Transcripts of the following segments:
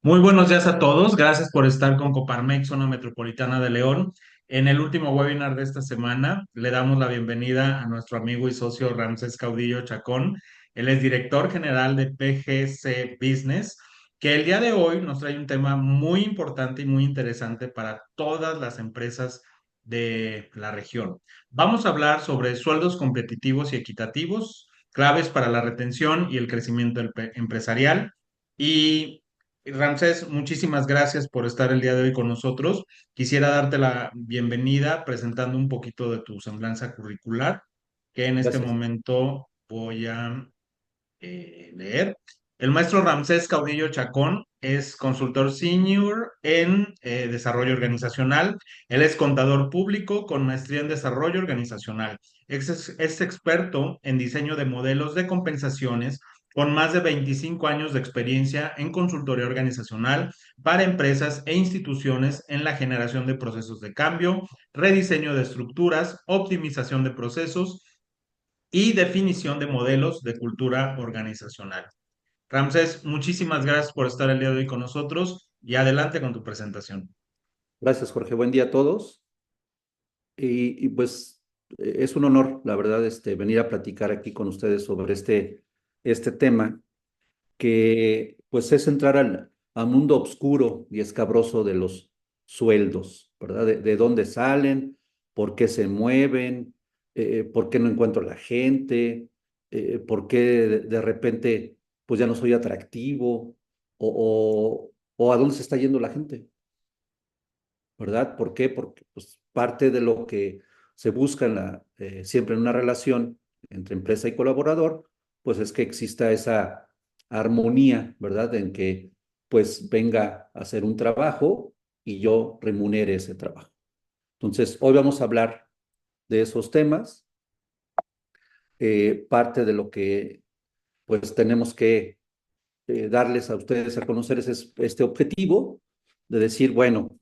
Muy buenos días a todos. Gracias por estar con Coparmex, Zona Metropolitana de León. En el último webinar de esta semana, le damos la bienvenida a nuestro amigo y socio Ramsés Caudillo Chacón. Él es director general de PGC Business, que el día de hoy nos trae un tema muy importante y muy interesante para todas las empresas de la región. Vamos a hablar sobre sueldos competitivos y equitativos, claves para la retención y el crecimiento empresarial. Y Ramsés, muchísimas gracias por estar el día de hoy con nosotros. Quisiera darte la bienvenida presentando un poquito de tu semblanza curricular, que en este Gracias. momento voy a leer. El maestro Ramsés Caudillo Chacón es consultor senior en desarrollo organizacional. Él es contador público con maestría en desarrollo organizacional. Es experto en diseño de modelos de compensaciones con más de 25 años de experiencia en consultoría organizacional para empresas e instituciones en la generación de procesos de cambio, rediseño de estructuras, optimización de procesos y definición de modelos de cultura organizacional. Ramsés, muchísimas gracias por estar el día de hoy con nosotros y adelante con tu presentación. Gracias, Jorge. Buen día a todos. Pues es un honor, la verdad, venir a platicar aquí con ustedes sobre este tema que pues es entrar al mundo oscuro y escabroso de los sueldos, ¿verdad? De dónde salen, por qué se mueven, por qué no encuentro a la gente, por qué de repente pues ya no soy atractivo o a dónde se está yendo la gente. ¿Verdad? ¿Por qué? Porque pues, parte de lo que se busca siempre en una relación entre empresa y colaborador, pues es que exista esa armonía, ¿verdad? En que pues venga a hacer un trabajo y yo remunere ese trabajo. Entonces, hoy vamos a hablar de esos temas. Parte de lo que pues tenemos que darles a ustedes a conocer es este objetivo de decir, bueno,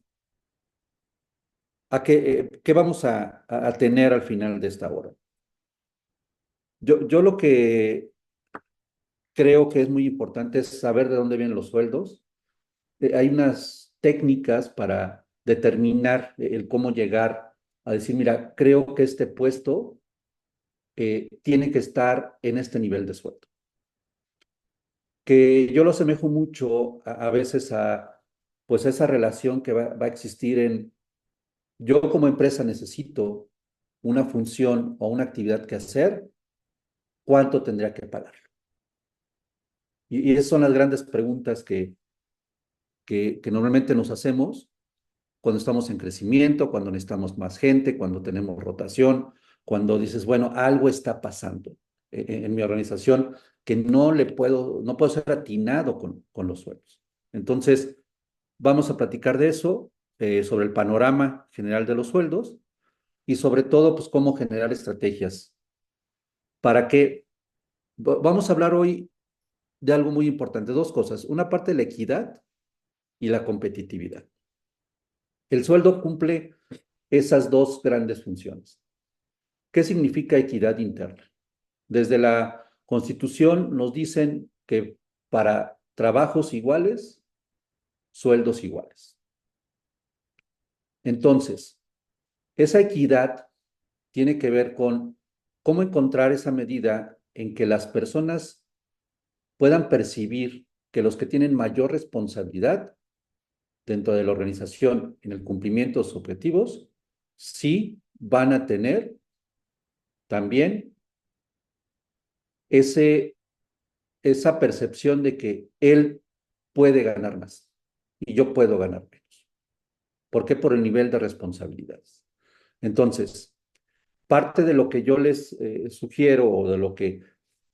¿qué vamos a tener al final de esta hora? Yo lo que creo que es muy importante es saber de dónde vienen los sueldos. Hay unas técnicas para determinar el cómo llegar a decir, mira, creo que este puesto tiene que estar en este nivel de sueldo. Que yo lo asemejo mucho a veces pues a esa relación que va a existir yo como empresa necesito una función o una actividad que hacer, ¿cuánto tendría que pagar? Y esas son las grandes preguntas que normalmente nos hacemos cuando estamos en crecimiento, cuando necesitamos más gente, cuando tenemos rotación, cuando dices, bueno, algo está pasando en mi organización que no puedo ser atinado con los sueldos. Entonces, vamos a platicar de eso, sobre el panorama general de los sueldos y sobre todo, pues, cómo generar estrategias para que vamos a hablar hoy de algo muy importante, dos cosas. Una parte de la equidad y la competitividad. El sueldo cumple esas dos grandes funciones. ¿Qué significa equidad interna? Desde la Constitución nos dicen que para trabajos iguales, sueldos iguales. Entonces, esa equidad tiene que ver con cómo encontrar esa medida en que las personas puedan percibir que los que tienen mayor responsabilidad dentro de la organización en el cumplimiento de sus objetivos, sí van a tener también ese, esa percepción de que él puede ganar más y yo puedo ganar menos. ¿Por qué? Por el nivel de responsabilidades. Entonces, parte de lo que yo les sugiero o de lo que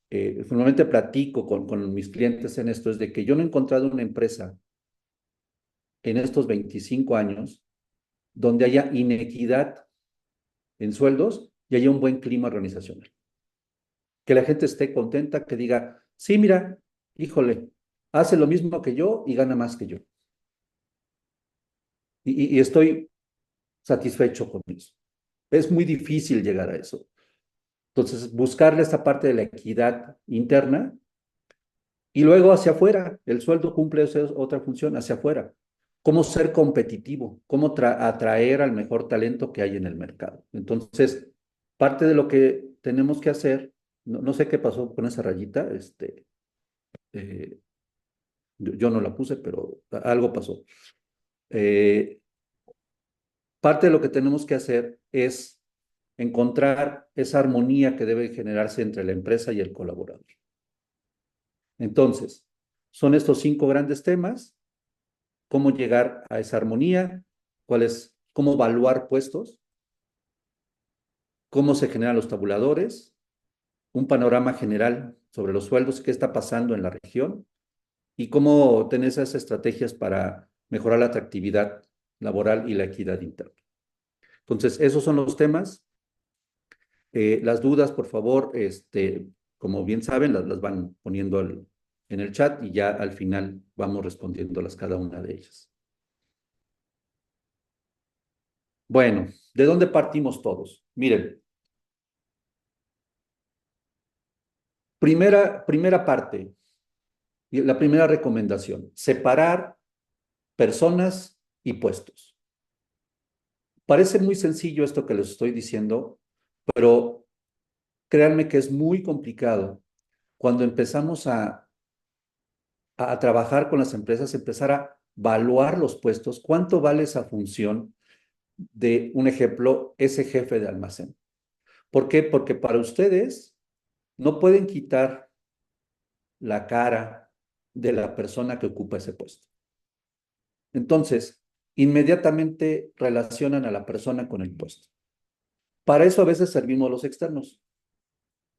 normalmente platico con mis clientes en esto es de que yo no he encontrado una empresa en estos 25 años donde haya inequidad en sueldos y haya un buen clima organizacional. Que la gente esté contenta, que diga, sí, mira, híjole, hace lo mismo que yo y gana más que yo. Y estoy satisfecho con eso. Es muy difícil llegar a eso. Entonces, buscarle esta parte de la equidad interna Y luego hacia afuera, el sueldo cumple otra función hacia afuera. Cómo ser competitivo, cómo atraer al mejor talento que hay en el mercado. Entonces, parte de lo que tenemos que hacer, no sé qué pasó con esa rayita, eh, yo no la puse, pero algo pasó. Eh, Parte de lo que tenemos que hacer es encontrar esa armonía que debe generarse entre la empresa y el colaborador. Entonces, son estos 5 grandes temas: cómo llegar a esa armonía, cómo evaluar puestos, cómo se generan los tabuladores, un panorama general sobre los sueldos, qué está pasando en la región y cómo tener esas estrategias para mejorar la atractividad laboral y la equidad interna. Entonces, esos son los temas. Las dudas, por favor, como bien saben, las van poniendo en el chat y ya al final vamos respondiéndolas cada una de ellas. Bueno, ¿de dónde partimos todos? Miren, primera parte, y la primera recomendación: separar personas y puestos. Parece muy sencillo esto que les estoy diciendo, pero créanme que es muy complicado cuando empezamos a trabajar con las empresas, empezar a evaluar los puestos, cuánto vale esa función de, un ejemplo, ese jefe de almacén. ¿Por qué? Porque para ustedes no pueden quitar la cara de la persona que ocupa ese puesto. Entonces, inmediatamente relacionan a la persona con el puesto. Para eso a veces servimos los externos.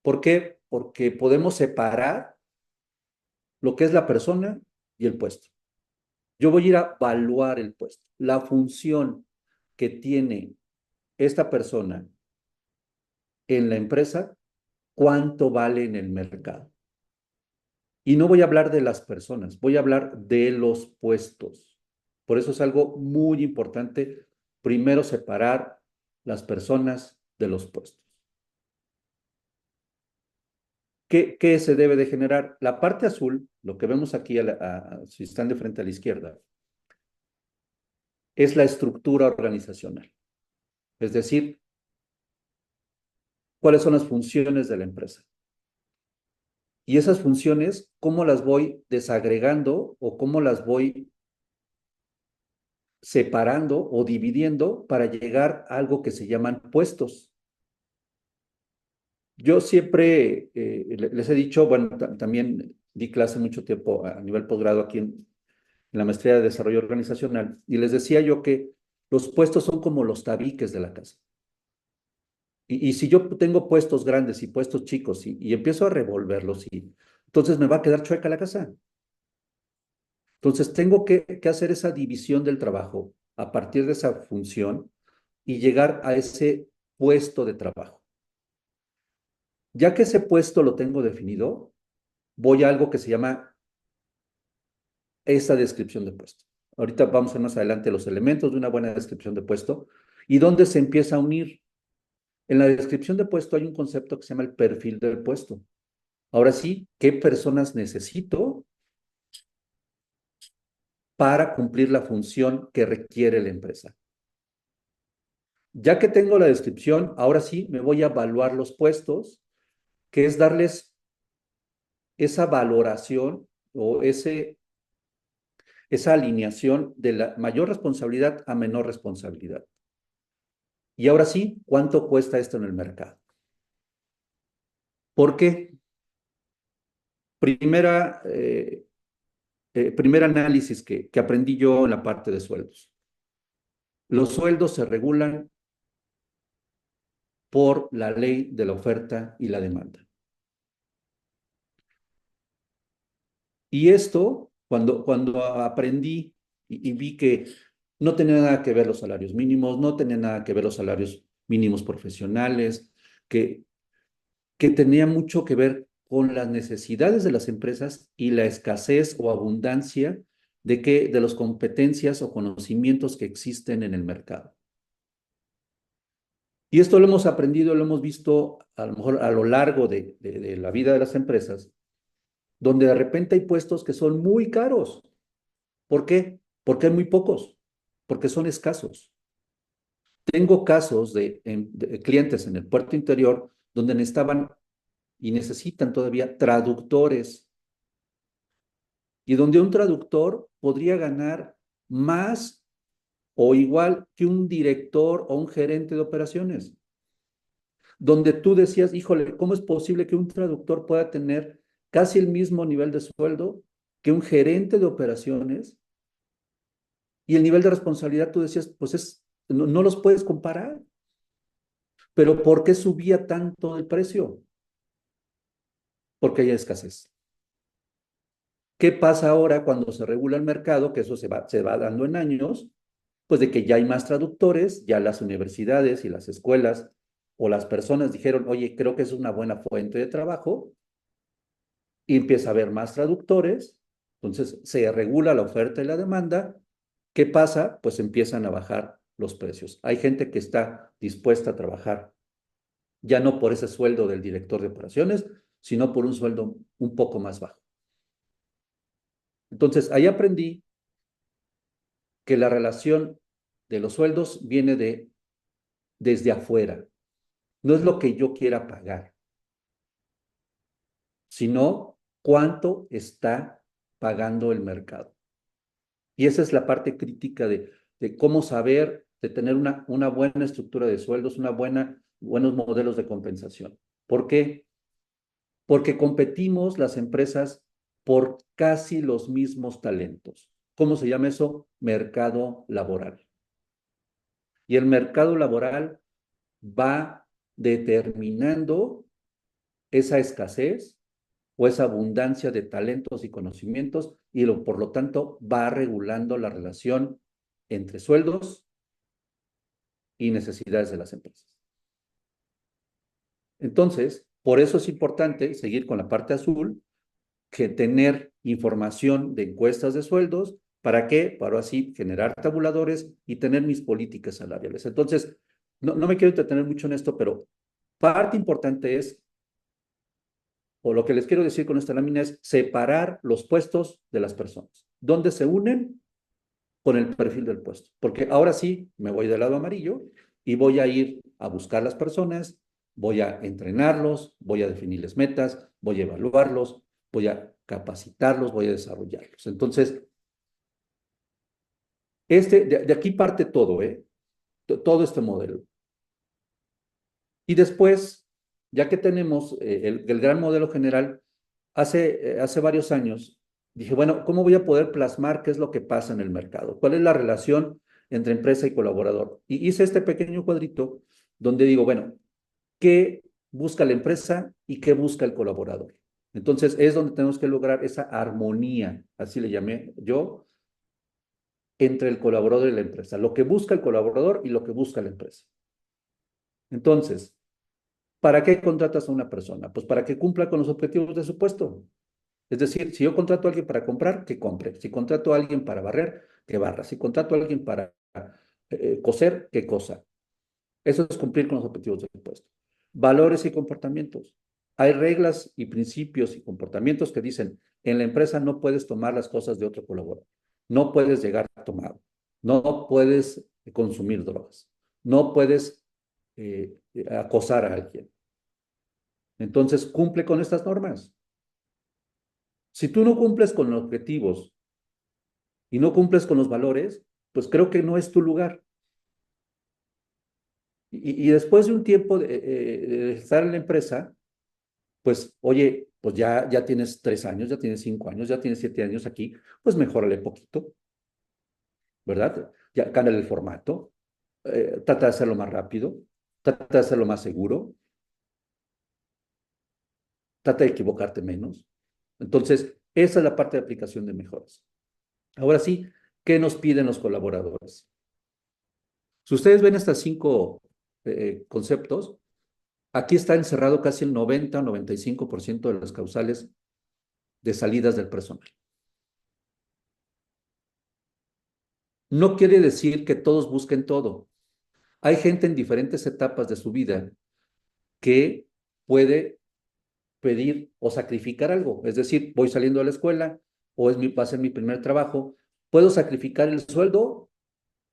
¿Por qué? Porque podemos separar lo que es la persona y el puesto. Yo voy a ir a evaluar el puesto, la función que tiene esta persona en la empresa, cuánto vale en el mercado. Y no voy a hablar de las personas, voy a hablar de los puestos. Por eso es algo muy importante, primero separar las personas de los puestos. ¿Qué se debe de generar? La parte azul, lo que vemos aquí, si están de frente a la izquierda, es la estructura organizacional. Es decir, cuáles son las funciones de la empresa. Y esas funciones, ¿cómo las voy desagregando o cómo las voy separando o dividiendo para llegar a algo que se llaman puestos? Yo siempre les he dicho, bueno, también di clase mucho tiempo a nivel posgrado aquí en la maestría de desarrollo organizacional, y les decía yo que los puestos son como los tabiques de la casa. Y si yo tengo puestos grandes y puestos chicos y empiezo a revolverlos, entonces me va a quedar chueca la casa. Entonces tengo que hacer esa división del trabajo a partir de esa función y llegar a ese puesto de trabajo. Ya que ese puesto lo tengo definido, voy a algo que se llama esa descripción de puesto. Ahorita vamos a ver más adelante los elementos de una buena descripción de puesto y dónde se empieza a unir. En la descripción de puesto hay un concepto que se llama el perfil del puesto. Ahora sí, ¿qué personas necesito para cumplir la función que requiere la empresa? Ya que tengo la descripción, ahora sí me voy a evaluar los puestos, que es darles esa valoración o esa alineación de la mayor responsabilidad a menor responsabilidad. Y ahora sí, ¿cuánto cuesta esto en el mercado? ¿Por qué? Primera, primer análisis que aprendí yo en la parte de sueldos. Los sueldos se regulan por la ley de la oferta y la demanda. Y esto, cuando aprendí y vi que no tenía nada que ver los salarios mínimos, no tenía nada que ver los salarios mínimos profesionales, que tenía mucho que ver con las necesidades de las empresas y la escasez o abundancia de las competencias o conocimientos que existen en el mercado. Y esto lo hemos aprendido, lo hemos visto a lo mejor a lo largo de la vida de las empresas, donde de repente hay puestos que son muy caros. ¿Por qué? Porque hay muy pocos, porque son escasos. Tengo casos de clientes en el puerto interior donde necesitaban y necesitan todavía traductores y donde un traductor podría ganar más o igual que un director o un gerente de operaciones, donde tú decías, híjole, ¿cómo es posible que un traductor pueda tener casi el mismo nivel de sueldo que un gerente de operaciones? Y el nivel de responsabilidad, tú decías, pues no los puedes comparar. Pero ¿por qué subía tanto el precio? Porque hay escasez. ¿Qué pasa ahora cuando se regula el mercado? Que eso se va dando en años, pues de que ya hay más traductores, ya las universidades y las escuelas o las personas dijeron, oye, creo que es una buena fuente de trabajo, y empieza a haber más traductores, entonces se regula la oferta y la demanda. ¿Qué pasa? Pues empiezan a bajar los precios. Hay gente que está dispuesta a trabajar ya no por ese sueldo del director de operaciones, sino por un sueldo un poco más bajo. Entonces, ahí aprendí que la relación de los sueldos viene desde afuera. No es lo que yo quiera pagar, sino cuánto está pagando el mercado. Y esa es la parte crítica de cómo saber, de tener una buena estructura de sueldos, buenos modelos de compensación. ¿Por qué? Porque competimos las empresas por casi los mismos talentos. ¿Cómo se llama eso? Mercado laboral. Y el mercado laboral va determinando esa escasez o esa abundancia de talentos y conocimientos y por lo tanto va regulando la relación entre sueldos y necesidades de las empresas. Entonces, por eso es importante seguir con la parte azul, que tener información de encuestas de sueldos. ¿Para qué? Para así generar tabuladores y tener mis políticas salariales. Entonces, no me quiero entretener mucho en esto, pero parte importante es, o lo que les quiero decir con esta lámina es separar los puestos de las personas. ¿Dónde se unen? Con el perfil del puesto. Porque ahora sí me voy del lado amarillo y voy a ir a buscar las personas, voy a entrenarlos, voy a definirles metas, voy a evaluarlos, voy a capacitarlos, voy a desarrollarlos. Entonces, de aquí parte todo, ¿eh? Todo este modelo. Y después, ya que tenemos el gran modelo general, hace varios años dije, bueno, ¿cómo voy a poder plasmar qué es lo que pasa en el mercado? ¿Cuál es la relación entre empresa y colaborador? Y hice este pequeño cuadrito donde digo, bueno, ¿qué busca la empresa y qué busca el colaborador? Entonces es donde tenemos que lograr esa armonía, así le llamé yo, entre el colaborador y la empresa, lo que busca el colaborador y lo que busca la empresa. Entonces, ¿para qué contratas a una persona? Pues para que cumpla con los objetivos de su puesto. Es decir, si yo contrato a alguien para comprar, que compre. Si contrato a alguien para barrer, que barra. Si contrato a alguien para coser, que cosa. Eso es cumplir con los objetivos del puesto. Valores y comportamientos. Hay reglas y principios y comportamientos que dicen, en la empresa no puedes tomar las cosas de otro colaborador. No puedes llegar tomado. No puedes consumir drogas. No puedes acosar a alguien. Entonces, cumple con estas normas. Si tú no cumples con los objetivos y no cumples con los valores, pues creo que no es tu lugar. Y después de un tiempo de estar en la empresa, pues, oye, pues ya tienes 3 años, ya tienes 5 años, ya tienes 7 años aquí, pues mejórale poquito, ¿verdad? Ya cámbiale el formato, trata de hacerlo más rápido, trata de hacerlo más seguro, trata de equivocarte menos. Entonces, esa es la parte de aplicación de mejoras. Ahora sí, ¿qué nos piden los colaboradores? Si ustedes ven estos 5 conceptos, aquí está encerrado casi el 90 o 95% de las causales de salidas del personal. No quiere decir que todos busquen todo. Hay gente en diferentes etapas de su vida que puede pedir o sacrificar algo. Es decir, voy saliendo de la escuela o va a ser mi primer trabajo. Puedo sacrificar el sueldo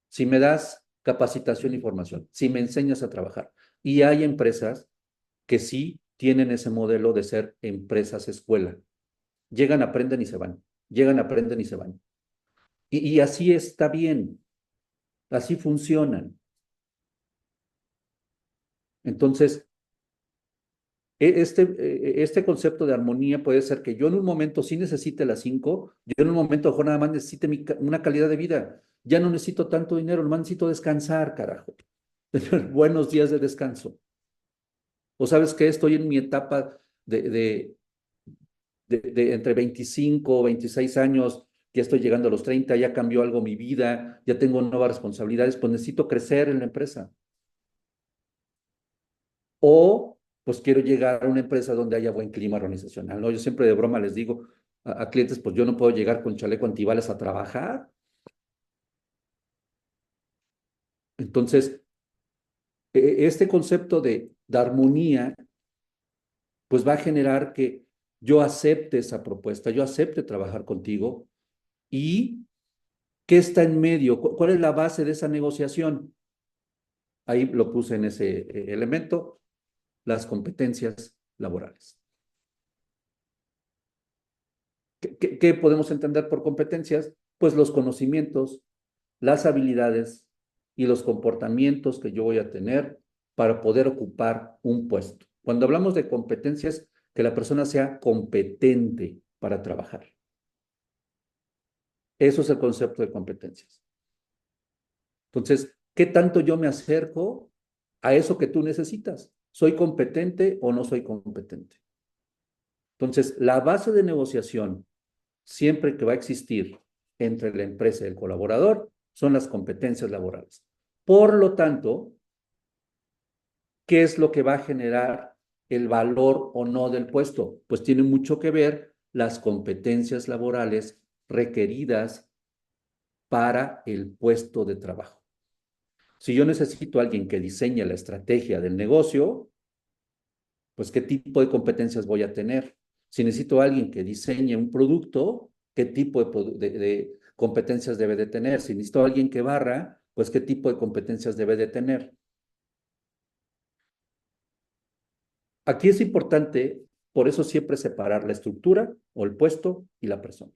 si me das capacitación y formación, si me enseñas a trabajar. Y hay empresas que sí tienen ese modelo de ser empresas escuela. Llegan, aprenden y se van. Llegan, aprenden y se van. Y así está bien. Así funcionan. Entonces, este concepto de armonía puede ser que yo en un momento sí necesite las 5, yo en un momento mejor nada más necesite una calidad de vida. Ya no necesito tanto dinero, nomás necesito descansar, carajo. Tener buenos días de descanso. O sabes que estoy en mi etapa de, de, de entre 25 o 26 años, ya estoy llegando a los 30, ya cambió algo mi vida, ya tengo nuevas responsabilidades, pues necesito crecer en la empresa. O pues quiero llegar a una empresa donde haya buen clima organizacional, ¿no? Yo siempre de broma les digo a clientes, pues yo no puedo llegar con chaleco antibalas a trabajar. Entonces, este concepto de armonía, pues va a generar que yo acepte esa propuesta, yo acepte trabajar contigo. ¿Y qué está en medio? ¿Cuál es la base de esa negociación? Ahí lo puse en ese elemento, las competencias laborales. ¿Qué podemos entender por competencias? Pues los conocimientos, las habilidades y los comportamientos que yo voy a tener para poder ocupar un puesto. Cuando hablamos de competencias, que la persona sea competente para trabajar. Eso es el concepto de competencias. Entonces, ¿qué tanto yo me acerco a eso que tú necesitas? ¿Soy competente o no soy competente? Entonces, la base de negociación siempre que va a existir entre la empresa y el colaborador son las competencias laborales. Por lo tanto, ¿qué es lo que va a generar el valor o no del puesto? Pues tiene mucho que ver las competencias laborales requeridas para el puesto de trabajo. Si yo necesito a alguien que diseñe la estrategia del negocio, pues ¿qué tipo de competencias voy a tener? Si necesito a alguien que diseñe un producto, ¿qué tipo de competencias debe de tener? Si necesito a alguien que barra, pues ¿qué tipo de competencias debe de tener? Aquí es importante, por eso siempre separar la estructura o el puesto y la persona.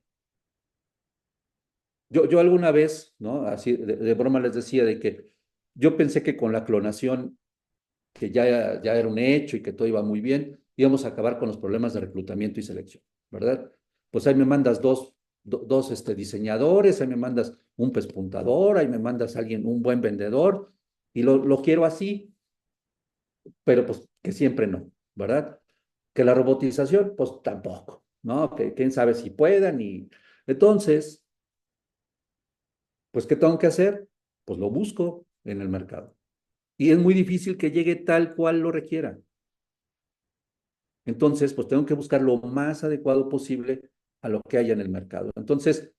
Yo alguna vez, ¿no? Así de broma les decía de que yo pensé que con la clonación, que ya era un hecho y que todo iba muy bien, íbamos a acabar con los problemas de reclutamiento y selección, ¿verdad? Pues ahí me mandas dos diseñadores, ahí me mandas un pespuntador, ahí me mandas a alguien, un buen vendedor, y lo quiero así, pero pues que siempre no, ¿verdad? Que la robotización, pues tampoco, ¿no? Que quién sabe si puedan y entonces, pues ¿qué tengo que hacer? Pues lo busco en el mercado. Y es muy difícil que llegue tal cual lo requiera. Entonces, pues tengo que buscar lo más adecuado posible a lo que haya en el mercado. Entonces,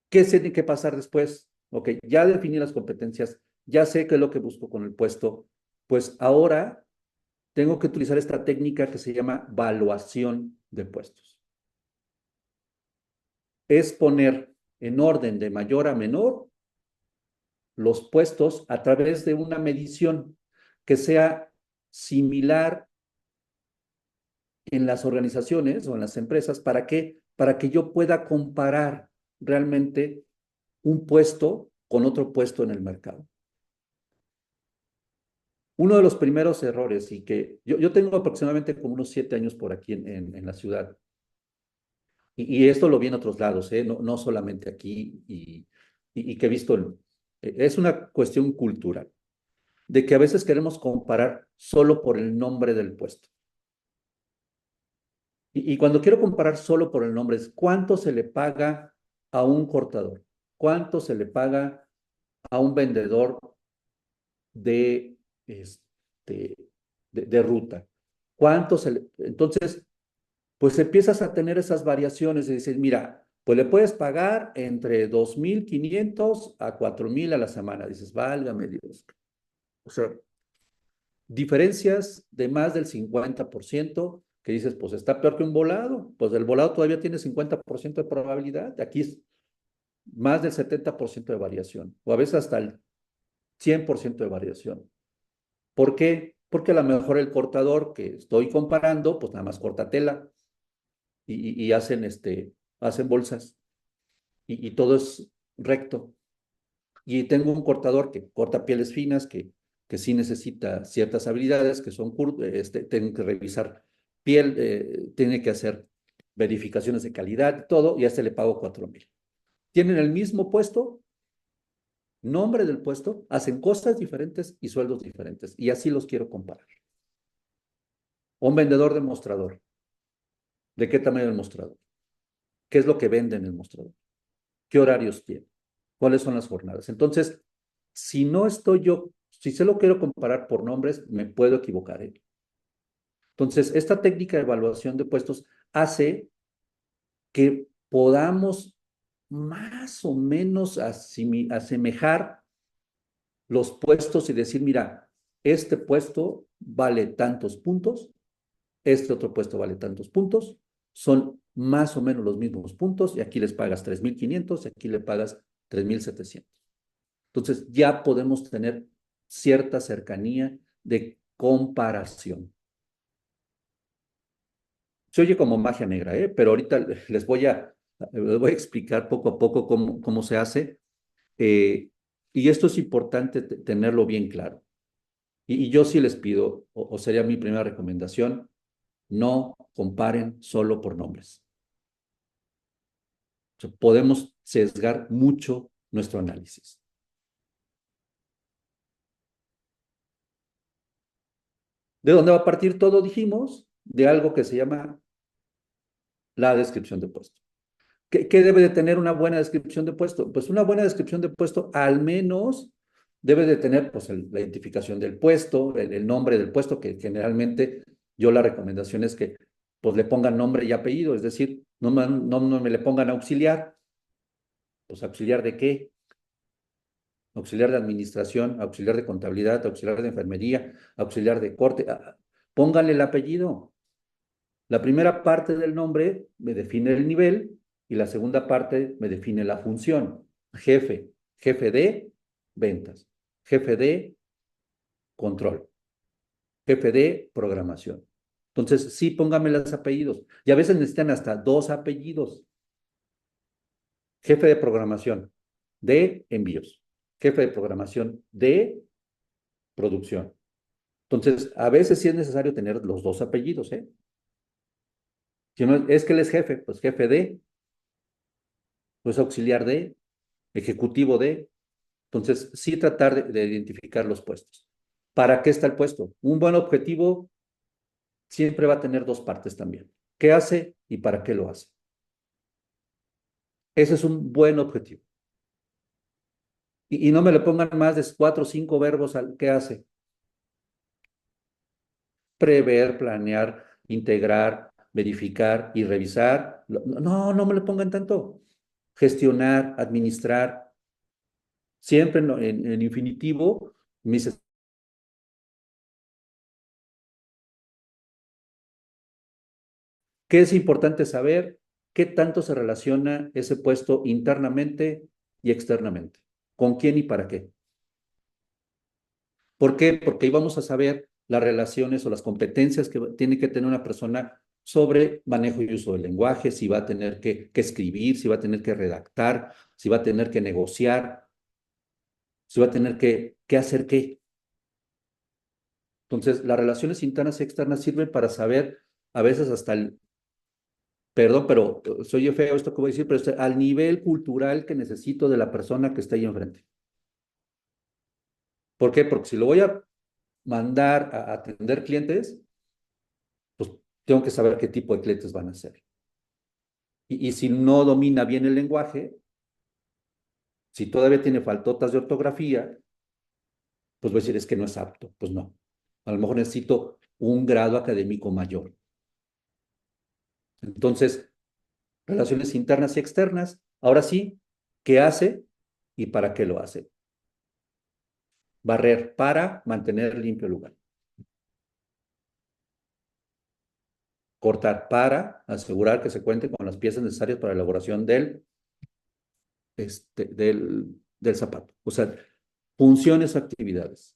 ¿qué tiene que pasar después? Ok, ya definí las competencias, ya sé qué es lo que busco con el puesto, pues ahora tengo que utilizar esta técnica que se llama valuación de puestos. Es poner en orden de mayor a menor los puestos a través de una medición que sea similar en las organizaciones o en las empresas. ¿Para qué? Para que yo pueda comparar realmente un puesto con otro puesto en el mercado. Uno de los primeros errores, y que yo tengo aproximadamente como unos 7 años por aquí en la ciudad, y esto lo vi en otros lados, no solamente aquí, y que he visto, es una cuestión cultural, de que a veces queremos comparar solo por el nombre del puesto. Y cuando quiero comparar solo por el nombre, es cuánto se le paga a un cortador, cuánto se le paga a un vendedor de, este, de ruta, cuánto se le... Entonces, pues empiezas a tener esas variaciones y dices, mira, pues le puedes pagar entre 2,500 a 4,000 a la semana. Dices, válgame Dios. O sea, Diferencias de más del 50%, que dices, pues está peor que un volado. Pues el volado todavía tiene 50% de probabilidad. Aquí es más del 70% de variación, o a veces hasta el 100% de variación. ¿Por qué? Porque a lo mejor el cortador que estoy comparando, pues nada más corta tela y hacen, hacen bolsas y todo es recto. Y tengo un cortador que corta pieles finas, que sí necesita ciertas habilidades, que son, tienen que revisar piel, tiene que hacer verificaciones de calidad, todo, y a este le pago 4,000. Tienen el mismo puesto, nombre del puesto, hacen cosas diferentes y sueldos diferentes. Y así los quiero comparar. Un vendedor de mostrador. ¿De qué tamaño el mostrador? ¿Qué es lo que vende en el mostrador? ¿Qué horarios tiene? ¿Cuáles son las jornadas? Entonces, si no estoy yo, si se lo quiero comparar por nombres, me puedo equivocar, ¿eh? Entonces, esta técnica de evaluación de puestos hace que podamos más o menos asemejar los puestos y decir, mira, este puesto vale tantos puntos, este otro puesto vale tantos puntos, son más o menos los mismos puntos y aquí les pagas 3,500 y aquí le pagas 3,700. Entonces ya podemos tener cierta cercanía de comparación. Se oye como magia negra, ¿eh? Pero ahorita les voy a explicar poco a poco cómo se hace. eh, y esto es importante tenerlo bien claro. Y yo sí les pido, o sería mi primera recomendación, no comparen solo por nombres. O sea, podemos sesgar mucho nuestro análisis. ¿De dónde va a partir todo? Dijimos, de algo que se llama la descripción de puesto. ¿Qué debe de tener una buena descripción de puesto? Pues una buena descripción de puesto al menos debe de tener pues, la identificación del puesto, el nombre del puesto, que generalmente yo la recomendación es que pues le pongan nombre y apellido, es decir, no me le pongan auxiliar, pues auxiliar de qué, auxiliar de administración, auxiliar de contabilidad, auxiliar de enfermería, auxiliar de corte, pónganle el apellido. La primera parte del nombre me define el nivel y la segunda parte me define la función. Jefe, jefe de ventas, jefe de control, jefe de programación. Entonces, sí, póngame los apellidos. Y a veces necesitan hasta 2 apellidos. Jefe de programación de envíos, jefe de programación de producción. Entonces, a veces sí es necesario tener los 2 apellidos, ¿eh? Si no, es que él es jefe, pues jefe de, pues auxiliar de, ejecutivo de. Entonces, sí tratar de identificar los puestos. ¿Para qué está el puesto? Un buen objetivo siempre va a tener 2 partes también. ¿Qué hace y para qué lo hace? Ese es un buen objetivo. Y no me le pongan más de 4 o 5 verbos al qué hace. Prever, planear, integrar, verificar y revisar. No, no me le pongan tanto. Gestionar, administrar. Siempre en infinitivo, mis. ¿Qué es importante saber? ¿Qué tanto se relaciona ese puesto internamente y externamente? ¿Con quién y para qué? ¿Por qué? Porque ahí vamos a saber las relaciones o las competencias que tiene que tener una persona sobre manejo y uso del lenguaje, si va a tener que escribir, si va a tener que redactar, si va a tener que negociar, si va a tener que hacer qué. Entonces, las relaciones internas y externas sirven para saber a veces hasta perdón, pero soy feo esto que voy a decir, pero al nivel cultural que necesito de la persona que está ahí enfrente. ¿Por qué? Porque si lo voy a mandar a atender clientes, pues tengo que saber qué tipo de clientes van a ser. Y si no domina bien el lenguaje, si todavía tiene faltotas de ortografía, pues voy a decir, es que no es apto. Pues no. A lo mejor necesito un grado académico mayor. Entonces, relaciones internas y externas. Ahora sí, ¿qué hace y para qué lo hace? Barrer para mantener limpio el lugar. cortar para asegurar que se cuente con las piezas necesarias para la elaboración del zapato. O sea, funciones, actividades.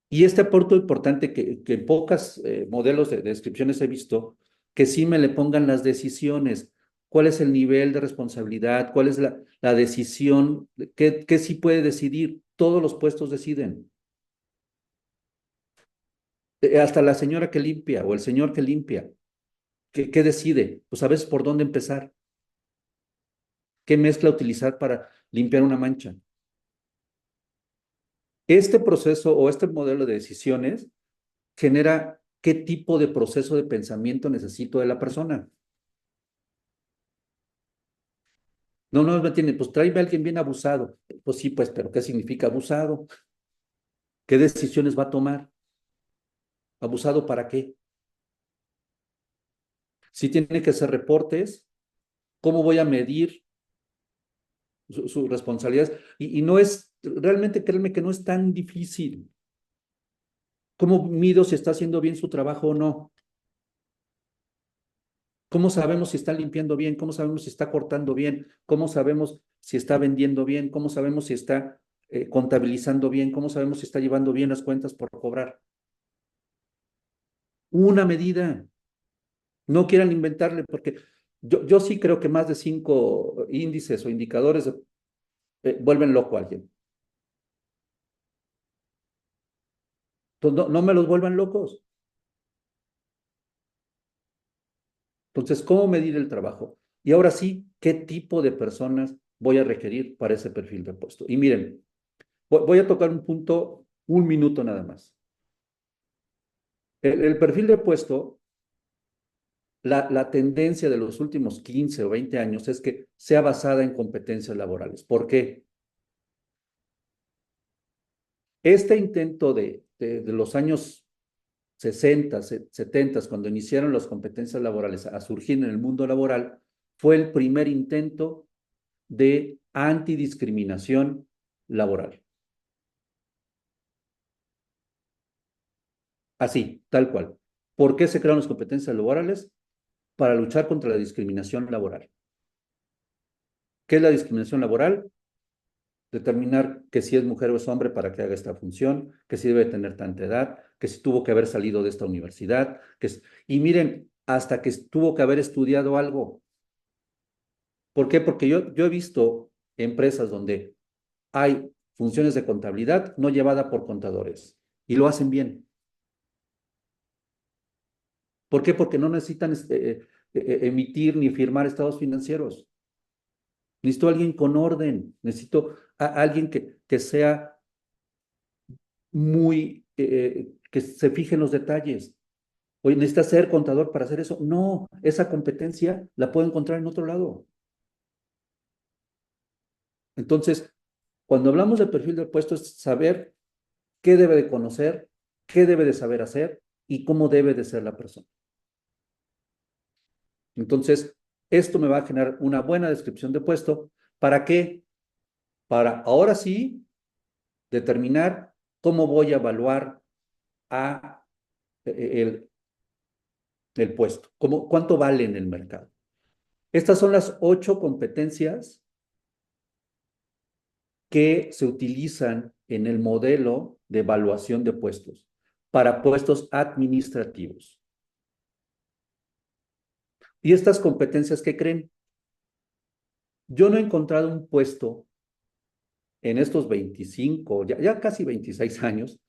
Y este aporte importante que en pocas modelos de descripciones he visto, que sí me le pongan las decisiones, cuál es el nivel de responsabilidad, cuál es la decisión, qué sí puede decidir. Todos los puestos deciden. Hasta la señora que limpia o el señor que limpia, ¿qué decide? Pues a veces por dónde empezar, qué mezcla utilizar para limpiar una mancha. Este proceso o este modelo de decisiones genera qué tipo de proceso de pensamiento necesito de la persona. No, no me tiene, pues tráeme a alguien bien abusado. Pues sí, pues, pero ¿qué significa abusado? ¿Qué decisiones va a tomar? ¿Abusado para qué? Si tiene que hacer reportes, ¿cómo voy a medir sus responsabilidades? Y no es, realmente créeme que no es tan difícil. ¿Cómo mido si está haciendo bien su trabajo o no? ¿Cómo sabemos si está limpiando bien? ¿Cómo sabemos si está cortando bien? ¿Cómo sabemos si está vendiendo bien? ¿Cómo sabemos si está contabilizando bien? ¿Cómo sabemos si está llevando bien las cuentas por cobrar? Una medida. No quieran inventarle, porque yo sí creo que más de 5 índices o indicadores vuelven loco a alguien. Entonces, no me los vuelvan locos. Entonces, ¿cómo medir el trabajo? Y ahora sí, ¿qué tipo de personas voy a requerir para ese perfil de puesto? Y miren, voy a tocar un punto, un minuto nada más. El perfil de puesto, la tendencia de los últimos 15 o 20 años es que sea basada en competencias laborales. ¿Por qué? Este intento de los años 60, 70, cuando iniciaron las competencias laborales a surgir en el mundo laboral, fue el primer intento de antidiscriminación laboral. Así, tal cual. ¿Por qué se crearon las competencias laborales? Para luchar contra la discriminación laboral. ¿Qué es la discriminación laboral? Determinar que si es mujer o es hombre para que haga esta función, que si debe tener tanta edad, que si tuvo que haber salido de esta universidad, y miren, hasta que tuvo que haber estudiado algo. ¿Por qué? Porque yo he visto empresas donde hay funciones de contabilidad no llevada por contadores y lo hacen bien. ¿Por qué? Porque no necesitan emitir ni firmar estados financieros. Necesito a alguien con orden, necesito a alguien que sea que se fije en los detalles. Oye, ¿necesitas ser contador para hacer eso? No, esa competencia la puedo encontrar en otro lado. Entonces, cuando hablamos del perfil del puesto es saber qué debe de conocer, qué debe de saber hacer y cómo debe de ser la persona. Entonces, esto me va a generar una buena descripción de puesto. ¿Para qué? Para ahora sí determinar cómo voy a evaluar a el puesto, cuánto vale en el mercado. Estas son las 8 competencias que se utilizan en el modelo de evaluación de puestos para puestos administrativos. Y estas competencias, ¿qué creen? Yo no he encontrado un puesto en estos 25, ya casi 26 años,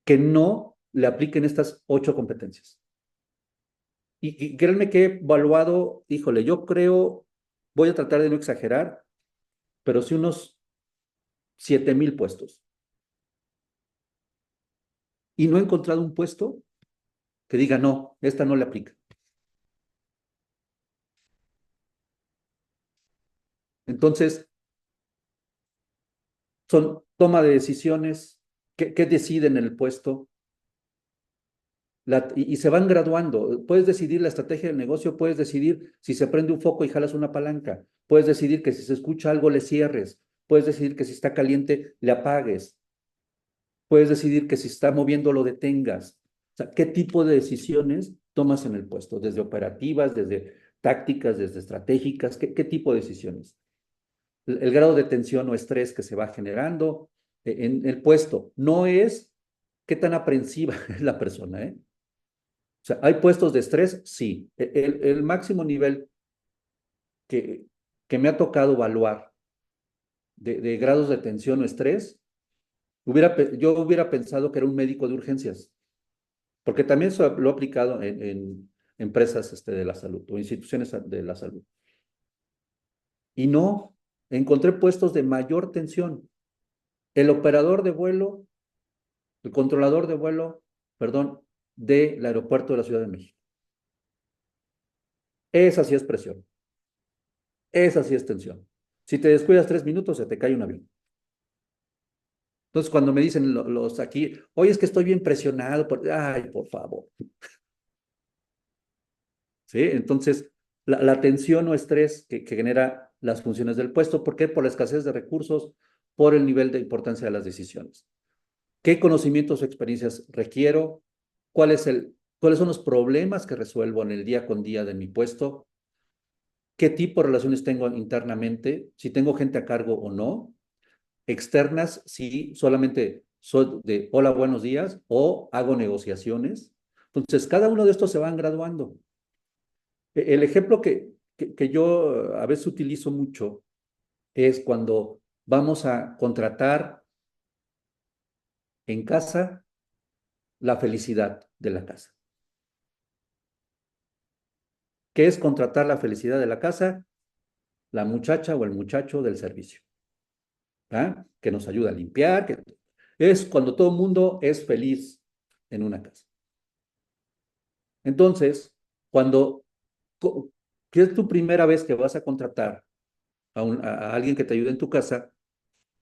que no le apliquen estas 8 competencias. Y créanme que he evaluado, híjole, yo creo, voy a tratar de no exagerar, pero sí unos 7,000 puestos. Y no he encontrado un puesto que diga, no, esta no le aplica. Entonces, son toma de decisiones, qué deciden en el puesto, y se van graduando. Puedes decidir la estrategia del negocio, puedes decidir si se prende un foco y jalas una palanca, puedes decidir que si se escucha algo le cierres, puedes decidir que si está caliente le apagues, puedes decidir que si está moviendo lo detengas. O sea, ¿qué tipo de decisiones tomas en el puesto? Desde operativas, desde tácticas, desde estratégicas, ¿qué tipo de decisiones? El grado de tensión o estrés que se va generando en el puesto. No es qué tan aprensiva es la persona, ¿eh? O sea, ¿hay puestos de estrés? Sí. El máximo nivel que, que me ha tocado evaluar de grados de tensión o estrés, yo hubiera pensado que era un médico de urgencias, porque también eso lo he aplicado en empresas de la salud o instituciones de la salud. Y no, encontré puestos de mayor tensión. El operador de vuelo, el controlador de vuelo, perdón, del aeropuerto de la Ciudad de México. Esa sí es presión, esa sí es tensión. Si te descuidas 3 minutos, se te cae un avión. Entonces, cuando me dicen los aquí, oye, es que estoy bien presionado, ay, por favor. ¿Sí? Entonces, la tensión o estrés que genera las funciones del puesto, ¿por qué? Por la escasez de recursos, por el nivel de importancia de las decisiones. ¿Qué conocimientos o experiencias requiero? ¿Cuáles son los problemas que resuelvo en el día con día de mi puesto? ¿Qué tipo de relaciones tengo internamente? Si tengo gente a cargo o no. Externas, si solamente soy de hola, buenos días o hago negociaciones. Entonces, cada uno de estos se van graduando. El ejemplo que yo a veces utilizo mucho es cuando vamos a contratar en casa la felicidad de la casa. ¿Qué es contratar la felicidad de la casa? La muchacha o el muchacho del servicio, ¿ah? Que nos ayuda a limpiar, es cuando todo el mundo es feliz en una casa. Entonces, cuando que es tu primera vez que vas a contratar a alguien que te ayude en tu casa,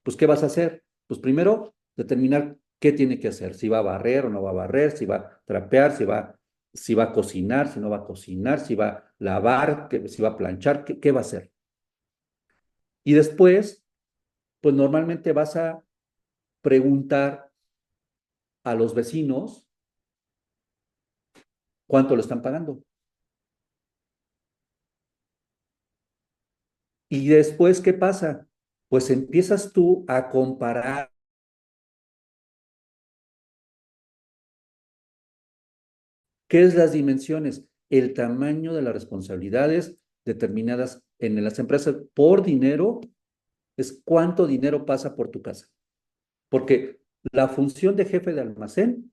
pues ¿qué vas a hacer? Pues primero determinar qué tiene que hacer, si va a barrer o no va a barrer, si va a trapear, si va a cocinar, si no va a cocinar, si va a lavar, si va a planchar, qué va a hacer. Y después, pues normalmente vas a preguntar a los vecinos cuánto lo están pagando. Y después, ¿qué pasa? Pues empiezas tú a comparar qué es las dimensiones, el tamaño de las responsabilidades determinadas en las empresas por dinero, es cuánto dinero pasa por tu casa. Porque la función de jefe de almacén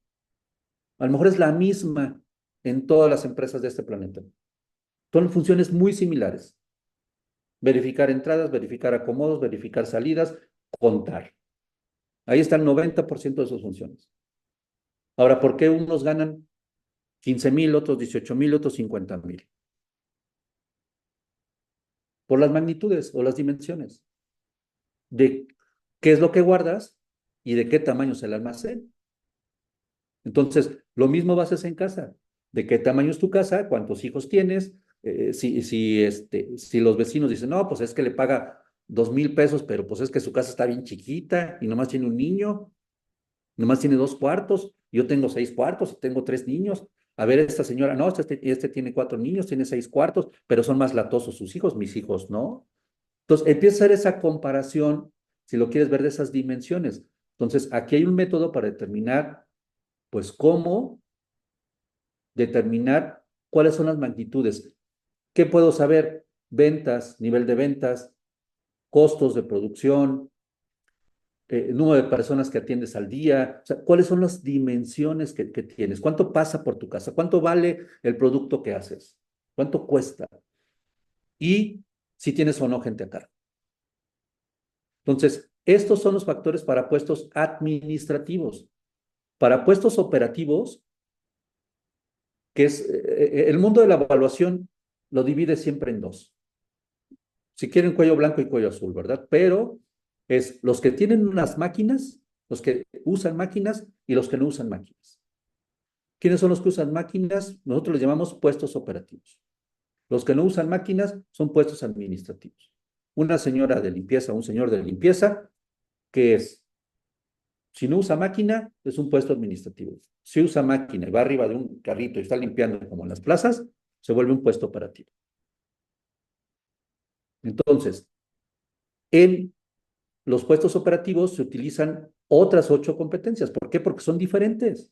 a lo mejor es la misma en todas las empresas de este planeta. Son funciones muy similares. Verificar entradas, verificar acomodos, verificar salidas, contar. Ahí está el 90% de sus funciones. Ahora, ¿por qué unos ganan 15,000, otros 18,000, otros 50,000? Por las magnitudes o las dimensiones de qué es lo que guardas y de qué tamaño es el almacén. Entonces, lo mismo vas a hacer en casa. ¿De qué tamaño es tu casa? ¿Cuántos hijos tienes? Si los vecinos dicen, no, pues es que le paga 2,000 pesos, pero pues es que su casa está bien chiquita y nomás tiene un niño, nomás tiene 2 cuartos, yo tengo 6 cuartos, tengo 3 niños. A ver, esta señora, no, este tiene 4 niños, tiene 6 cuartos, pero son más latosos sus hijos, mis hijos, ¿no? Entonces, empieza a hacer esa comparación, si lo quieres ver de esas dimensiones. Entonces, aquí hay un método para determinar, pues, cómo determinar cuáles son las magnitudes. ¿Qué puedo saber? Ventas, nivel de ventas, costos de producción, número de personas que atiendes al día, o sea, cuáles son las dimensiones que tienes, cuánto pasa por tu casa, cuánto vale el producto que haces, cuánto cuesta y si tienes o no gente a cargo. Entonces, estos son los factores para puestos administrativos. Para puestos operativos, que es el mundo de la evaluación, lo divide siempre en dos. Si quieren cuello blanco y cuello azul, ¿verdad? Pero es los que tienen unas máquinas, los que usan máquinas y los que no usan máquinas. ¿Quiénes son los que usan máquinas? Nosotros les llamamos puestos operativos. Los que no usan máquinas son puestos administrativos. Una señora de limpieza, un señor de limpieza, ¿qué es? Si no usa máquina, es un puesto administrativo. Si usa máquina y va arriba de un carrito y está limpiando como en las plazas, se vuelve un puesto operativo. Entonces, en los puestos operativos se utilizan otras 8 competencias. ¿Por qué? Porque son diferentes.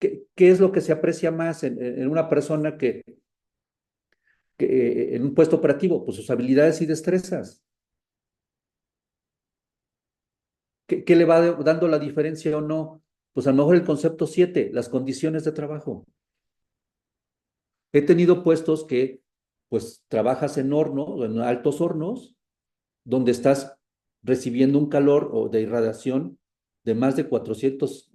¿Qué es lo que se aprecia más en una persona que en un puesto operativo? Pues sus habilidades y destrezas. ¿Qué le va dando la diferencia o no? Pues a lo mejor el concepto 7, las condiciones de trabajo. He tenido puestos que, pues, trabajas en horno, en altos hornos, donde estás recibiendo un calor o de irradiación de más de 400,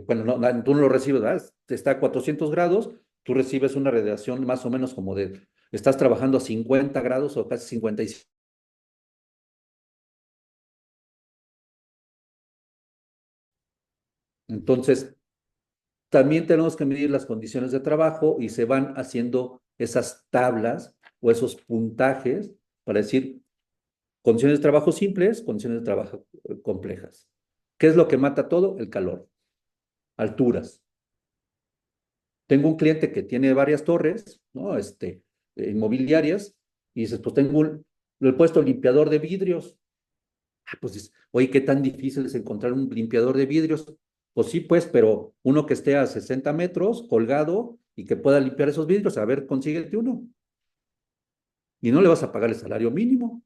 bueno, no, tú no lo recibes, ¿verdad? Está a 400 grados, tú recibes una radiación más o menos como estás trabajando a 50 grados o casi 55. Entonces, también tenemos que medir las condiciones de trabajo y se van haciendo esas tablas o esos puntajes para decir condiciones de trabajo simples, condiciones de trabajo complejas. ¿Qué es lo que mata todo? El calor, alturas. Tengo un cliente que tiene varias torres, ¿no? Inmobiliarias, y dices, pues tengo lo he puesto limpiador de vidrios. Pues dices, oye, ¿qué tan difícil es encontrar un limpiador de vidrios? Pues sí, pues, pero uno que esté a 60 metros, colgado, y que pueda limpiar esos vidrios, a ver, consíguete uno. Y no le vas a pagar el salario mínimo.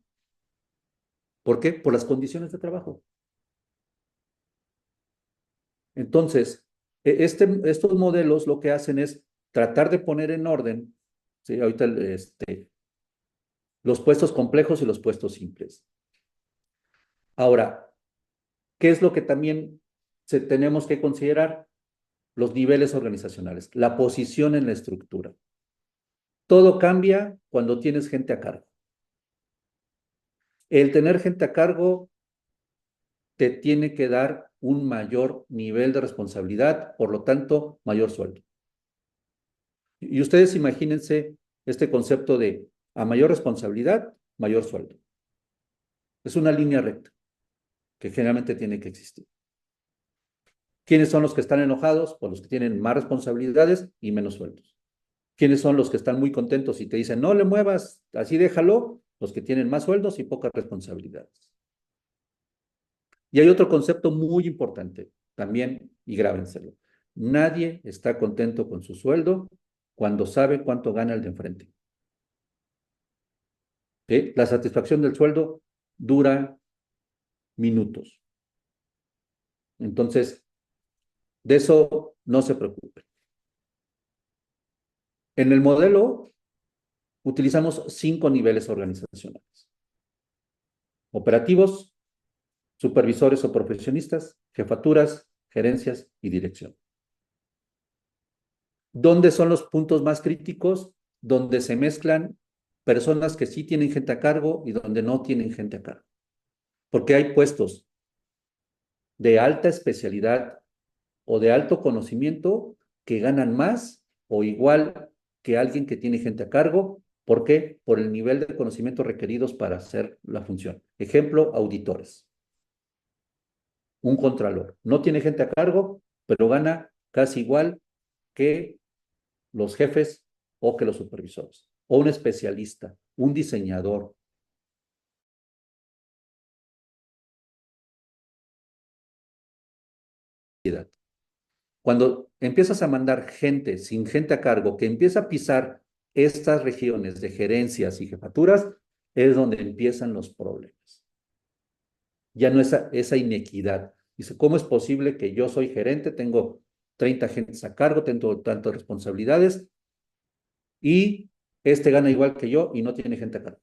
¿Por qué? Por las condiciones de trabajo. Entonces, estos modelos lo que hacen es tratar de poner en orden, ¿sí? Ahorita los puestos complejos y los puestos simples. Ahora, ¿qué es lo que también tenemos que considerar? Los niveles organizacionales, la posición en la estructura. Todo cambia cuando tienes gente a cargo. El tener gente a cargo te tiene que dar un mayor nivel de responsabilidad, por lo tanto, mayor sueldo. Y ustedes imagínense este concepto de a mayor responsabilidad, mayor sueldo. Es una línea recta que generalmente tiene que existir. ¿Quiénes son los que están enojados? Pues los que tienen más responsabilidades y menos sueldos. ¿Quiénes son los que están muy contentos y te dicen, no le muevas, así déjalo? Los que tienen más sueldos y pocas responsabilidades. Y hay otro concepto muy importante también, y grábenselo. Nadie está contento con su sueldo cuando sabe cuánto gana el de enfrente. ¿Sí? La satisfacción del sueldo dura minutos. Entonces, de eso no se preocupe. En el modelo utilizamos 5 niveles organizacionales. Operativos, supervisores o profesionistas, jefaturas, gerencias y dirección. ¿Dónde son los puntos más críticos? Donde se mezclan personas que sí tienen gente a cargo y donde no tienen gente a cargo. Porque hay puestos de alta especialidad o de alto conocimiento que ganan más o igual que alguien que tiene gente a cargo. ¿Por qué? Por el nivel de conocimiento requeridos para hacer la función. Ejemplo, auditores. Un contralor. No tiene gente a cargo, pero gana casi igual que los jefes o que los supervisores. O un especialista, un diseñador. Cuando empiezas a mandar gente sin gente a cargo que empieza a pisar estas regiones de gerencias y jefaturas, es donde empiezan los problemas. Ya no es esa inequidad. Dice, ¿cómo es posible que yo soy gerente, tengo 30 gentes a cargo, tengo tantas responsabilidades y este gana igual que yo y no tiene gente a cargo?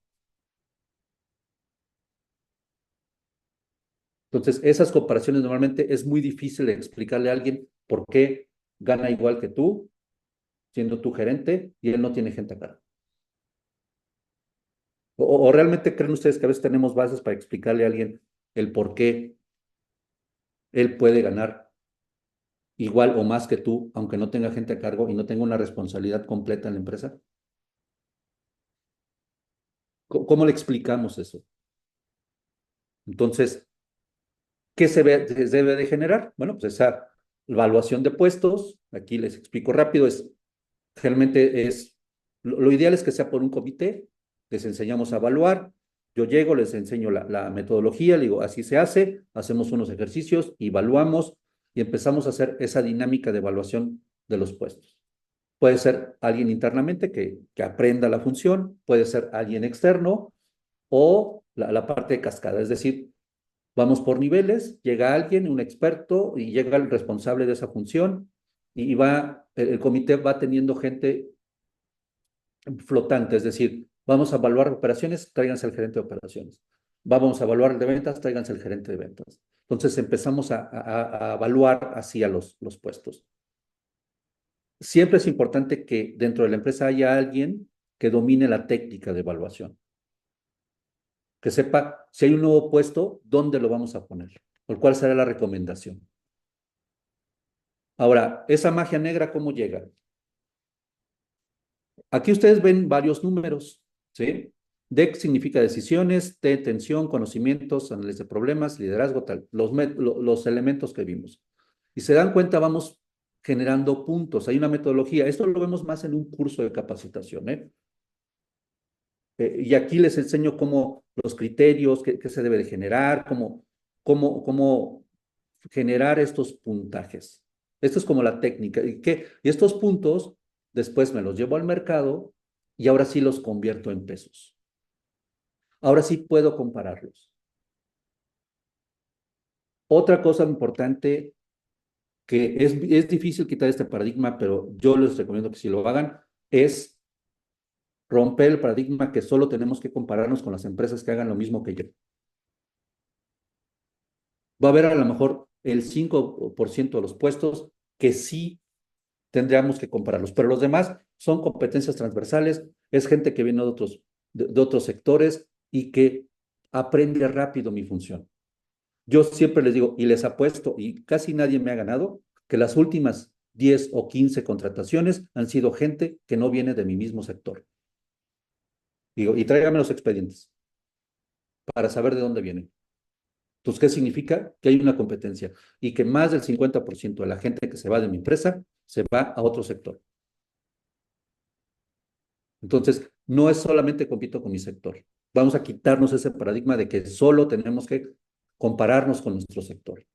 Entonces, esas comparaciones normalmente es muy difícil explicarle a alguien por qué gana igual que tú, siendo tu gerente, y él no tiene gente a cargo. O realmente creen ustedes que a veces tenemos bases para explicarle a alguien el por qué él puede ganar igual o más que tú, aunque no tenga gente a cargo y no tenga una responsabilidad completa en la empresa? ¿Cómo le explicamos eso? Entonces, ¿Qué se debe de generar? Bueno, pues esa evaluación de puestos, aquí les explico rápido, realmente lo ideal es que sea por un comité, les enseñamos a evaluar, yo llego, les enseño la metodología, le digo, así se hace, hacemos unos ejercicios, evaluamos y empezamos a hacer esa dinámica de evaluación de los puestos. Puede ser alguien internamente que aprenda la función, puede ser alguien externo o la parte de cascada, es decir, vamos por niveles, llega alguien, un experto, y llega el responsable de esa función, y el comité va teniendo gente flotante, es decir, vamos a evaluar operaciones, tráiganse al gerente de operaciones. Vamos a evaluar el de ventas, tráiganse al gerente de ventas. Entonces empezamos a evaluar así a los puestos. Siempre es importante que dentro de la empresa haya alguien que domine la técnica de evaluación, que sepa si hay un nuevo puesto, dónde lo vamos a poner, o cuál será la recomendación. Ahora, esa magia negra, ¿cómo llega? Aquí ustedes ven varios números, ¿sí? DEC significa decisiones, T, tensión, conocimientos, análisis de problemas, liderazgo, tal, los elementos que vimos. Y se dan cuenta, vamos generando puntos, hay una metodología. Esto lo vemos más en un curso de capacitación, ¿eh? Y aquí les enseño cómo los criterios, qué se debe de generar, cómo generar estos puntajes. Esto es como la técnica. Y estos puntos después me los llevo al mercado y ahora sí los convierto en pesos. Ahora sí puedo compararlos. Otra cosa importante que es difícil quitar este paradigma, pero yo les recomiendo que si lo hagan, es romper el paradigma que solo tenemos que compararnos con las empresas que hagan lo mismo que yo. Va a haber a lo mejor el 5% de los puestos que sí tendríamos que compararlos, pero los demás son competencias transversales, es gente que viene de otros sectores y que aprende rápido mi función. Yo siempre les digo, y les apuesto, y casi nadie me ha ganado, que las últimas 10 o 15 contrataciones han sido gente que no viene de mi mismo sector. Digo, y tráigame los expedientes para saber de dónde vienen. Entonces, ¿qué significa? Que hay una competencia y que más del 50% de la gente que se va de mi empresa se va a otro sector. Entonces, no es solamente compito con mi sector. Vamos a quitarnos ese paradigma de que solo tenemos que compararnos con nuestro sector.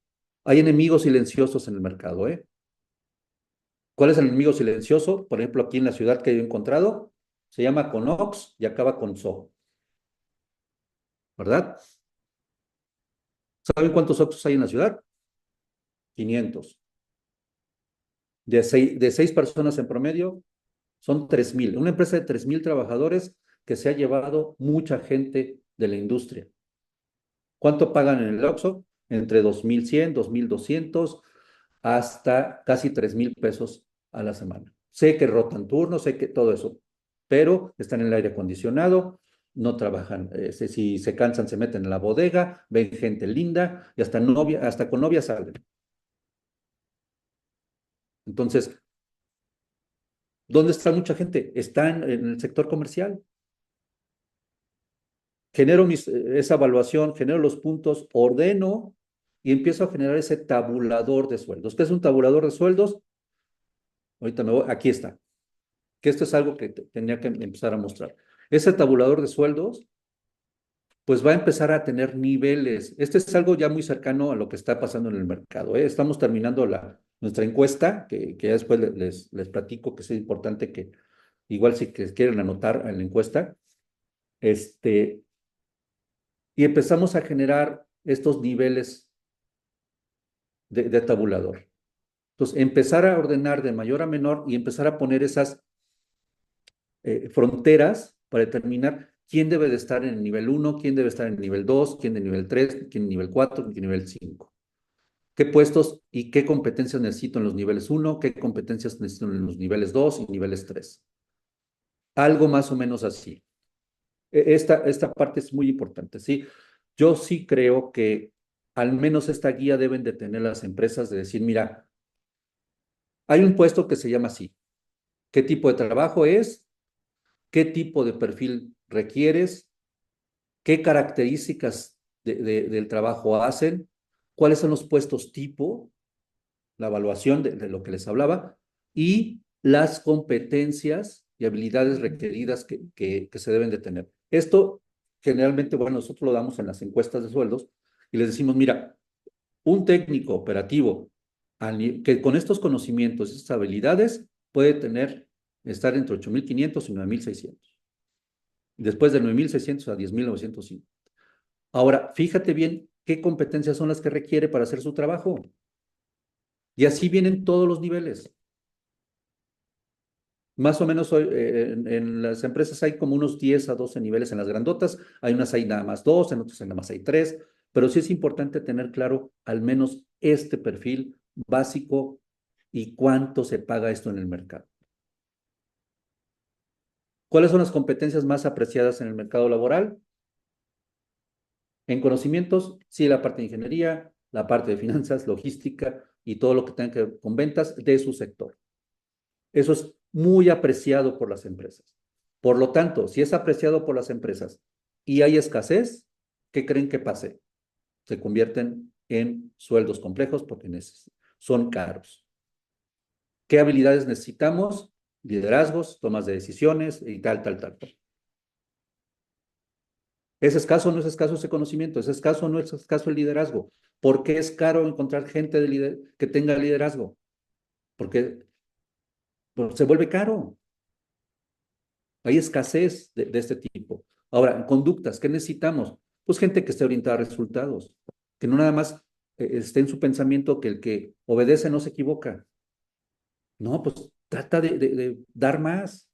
Hay enemigos silenciosos en el mercado, ¿eh? ¿Cuál es el enemigo silencioso? Por ejemplo, aquí en la ciudad que yo he encontrado, se llama Conox y acaba con So, ¿verdad? ¿Saben cuántos Oxxos hay en la ciudad? 500. De seis personas en promedio, son 3,000. Una empresa de 3,000 trabajadores que se ha llevado mucha gente de la industria. ¿Cuánto pagan en el Oxxo? Entre 2,100, 2,200, hasta casi 3,000 pesos a la semana. Sé que rotan turnos, sé que todo eso, pero están en el aire acondicionado, no trabajan. Si se cansan, se meten en la bodega, ven gente linda y hasta con novia salen. Entonces, ¿dónde está mucha gente? Está en el sector comercial. Genero esa evaluación, genero los puntos, ordeno y empiezo a generar ese tabulador de sueldos. ¿Qué es un tabulador de sueldos? Ahorita aquí está, que esto es algo que tenía que empezar a mostrar. Ese tabulador de sueldos, pues va a empezar a tener niveles. Este es algo ya muy cercano a lo que está pasando en el mercado, ¿eh? Estamos terminando nuestra encuesta, que ya después les platico que es importante que, igual si que quieren anotar en la encuesta, y empezamos a generar estos niveles de tabulador. Entonces, empezar a ordenar de mayor a menor y empezar a poner esas fronteras para determinar quién debe de estar en el nivel 1, quién debe estar en el nivel 2, quién en el nivel 3, quién en el nivel 4, quién en el nivel 5. ¿Qué puestos y qué competencias necesito en los niveles 1, qué competencias necesito en los niveles 2 y niveles 3? Algo más o menos así. Esta parte es muy importante, ¿sí? Yo sí creo que al menos esta guía deben de tener las empresas de decir, mira, hay un puesto que se llama así. ¿Qué tipo de trabajo es? ¿Qué tipo de perfil requieres? ¿Qué características del trabajo hacen? cuáles son los puestos tipo, la evaluación de lo que les hablaba, y las competencias y habilidades requeridas que se deben de tener. Esto generalmente, bueno, nosotros lo damos en las encuestas de sueldos y les decimos, mira, un técnico operativo que con estos conocimientos, estas habilidades, puede estar entre 8,500 y 9,600. Después de 9,600 a 10,905. Ahora, fíjate bien qué competencias son las que requiere para hacer su trabajo. Y así vienen todos los niveles. Más o menos en las empresas hay como unos 10 a 12 niveles en las grandotas. Hay unas hay nada más dos, en otras hay nada más hay tres. Pero sí es importante tener claro al menos este perfil básico y cuánto se paga esto en el mercado. ¿Cuáles son las competencias más apreciadas en el mercado laboral? En conocimientos, sí, la parte de ingeniería, la parte de finanzas, logística y todo lo que tenga que ver con ventas de su sector. Eso es muy apreciado por las empresas. Por lo tanto, si es apreciado por las empresas y hay escasez, ¿qué creen que pase? Se convierten en sueldos complejos porque son caros. ¿Qué habilidades necesitamos? Liderazgos, tomas de decisiones y tal. ¿Es escaso o no es escaso ese conocimiento? ¿Es escaso o no es escaso el liderazgo? ¿Por qué es caro encontrar gente que tenga liderazgo? Porque se vuelve caro. Hay escasez de este tipo. Ahora, en conductas, ¿qué necesitamos? Pues gente que esté orientada a resultados, que no nada más esté en su pensamiento que el que obedece no se equivoca. No, pues trata de dar más.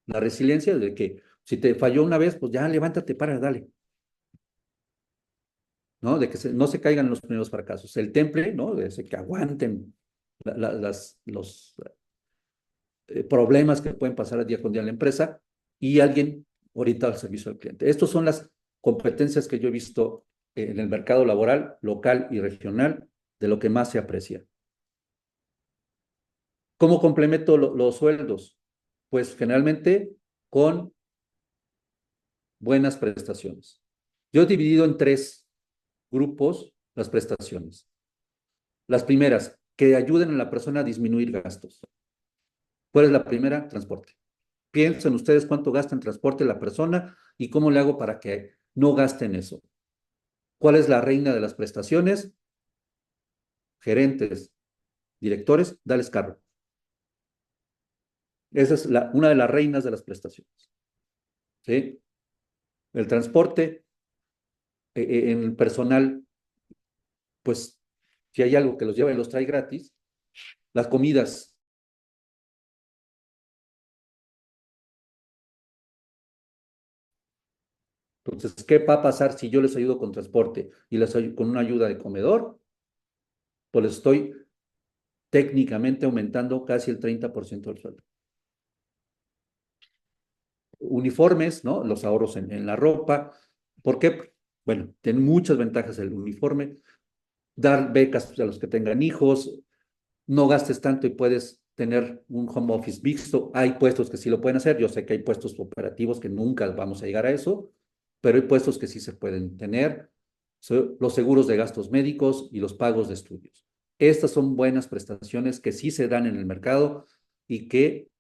La resiliencia de que si te falló una vez, pues ya levántate, para, dale. ¿No? De que no se caigan los primeros fracasos. El temple, ¿no? De que aguanten los problemas que pueden pasar día con día en la empresa y alguien orientado al servicio al cliente. Estas son las competencias que yo he visto en el mercado laboral, local y regional, de lo que más se aprecia. ¿Cómo complemento los sueldos? Pues generalmente con buenas prestaciones. Yo he dividido en tres grupos las prestaciones. Las primeras, que ayuden a la persona a disminuir gastos. ¿Cuál es la primera? Transporte. Piensen ustedes cuánto gasta en transporte la persona y cómo le hago para que no gasten eso. ¿Cuál es la reina de las prestaciones? Gerentes, directores, dales carro. Esa es una de las reinas de las prestaciones. ¿Sí? El transporte, en el personal, pues si hay algo que los lleva y los trae gratis, las comidas. Entonces, ¿qué va a pasar si yo les ayudo con transporte y les ayudo con una ayuda de comedor? Pues les estoy técnicamente aumentando casi el 30% del sueldo. Uniformes, ¿no? Los ahorros en la ropa. ¿Por qué? Bueno, tiene muchas ventajas el uniforme. Dar becas a los que tengan hijos. No gastes tanto y puedes tener un home office mixto. Hay puestos que sí lo pueden hacer. Yo sé que hay puestos operativos que nunca vamos a llegar a eso, pero hay puestos que sí se pueden tener. Los seguros de gastos médicos y los pagos de estudios. Estas son buenas prestaciones que sí se dan en el mercado y que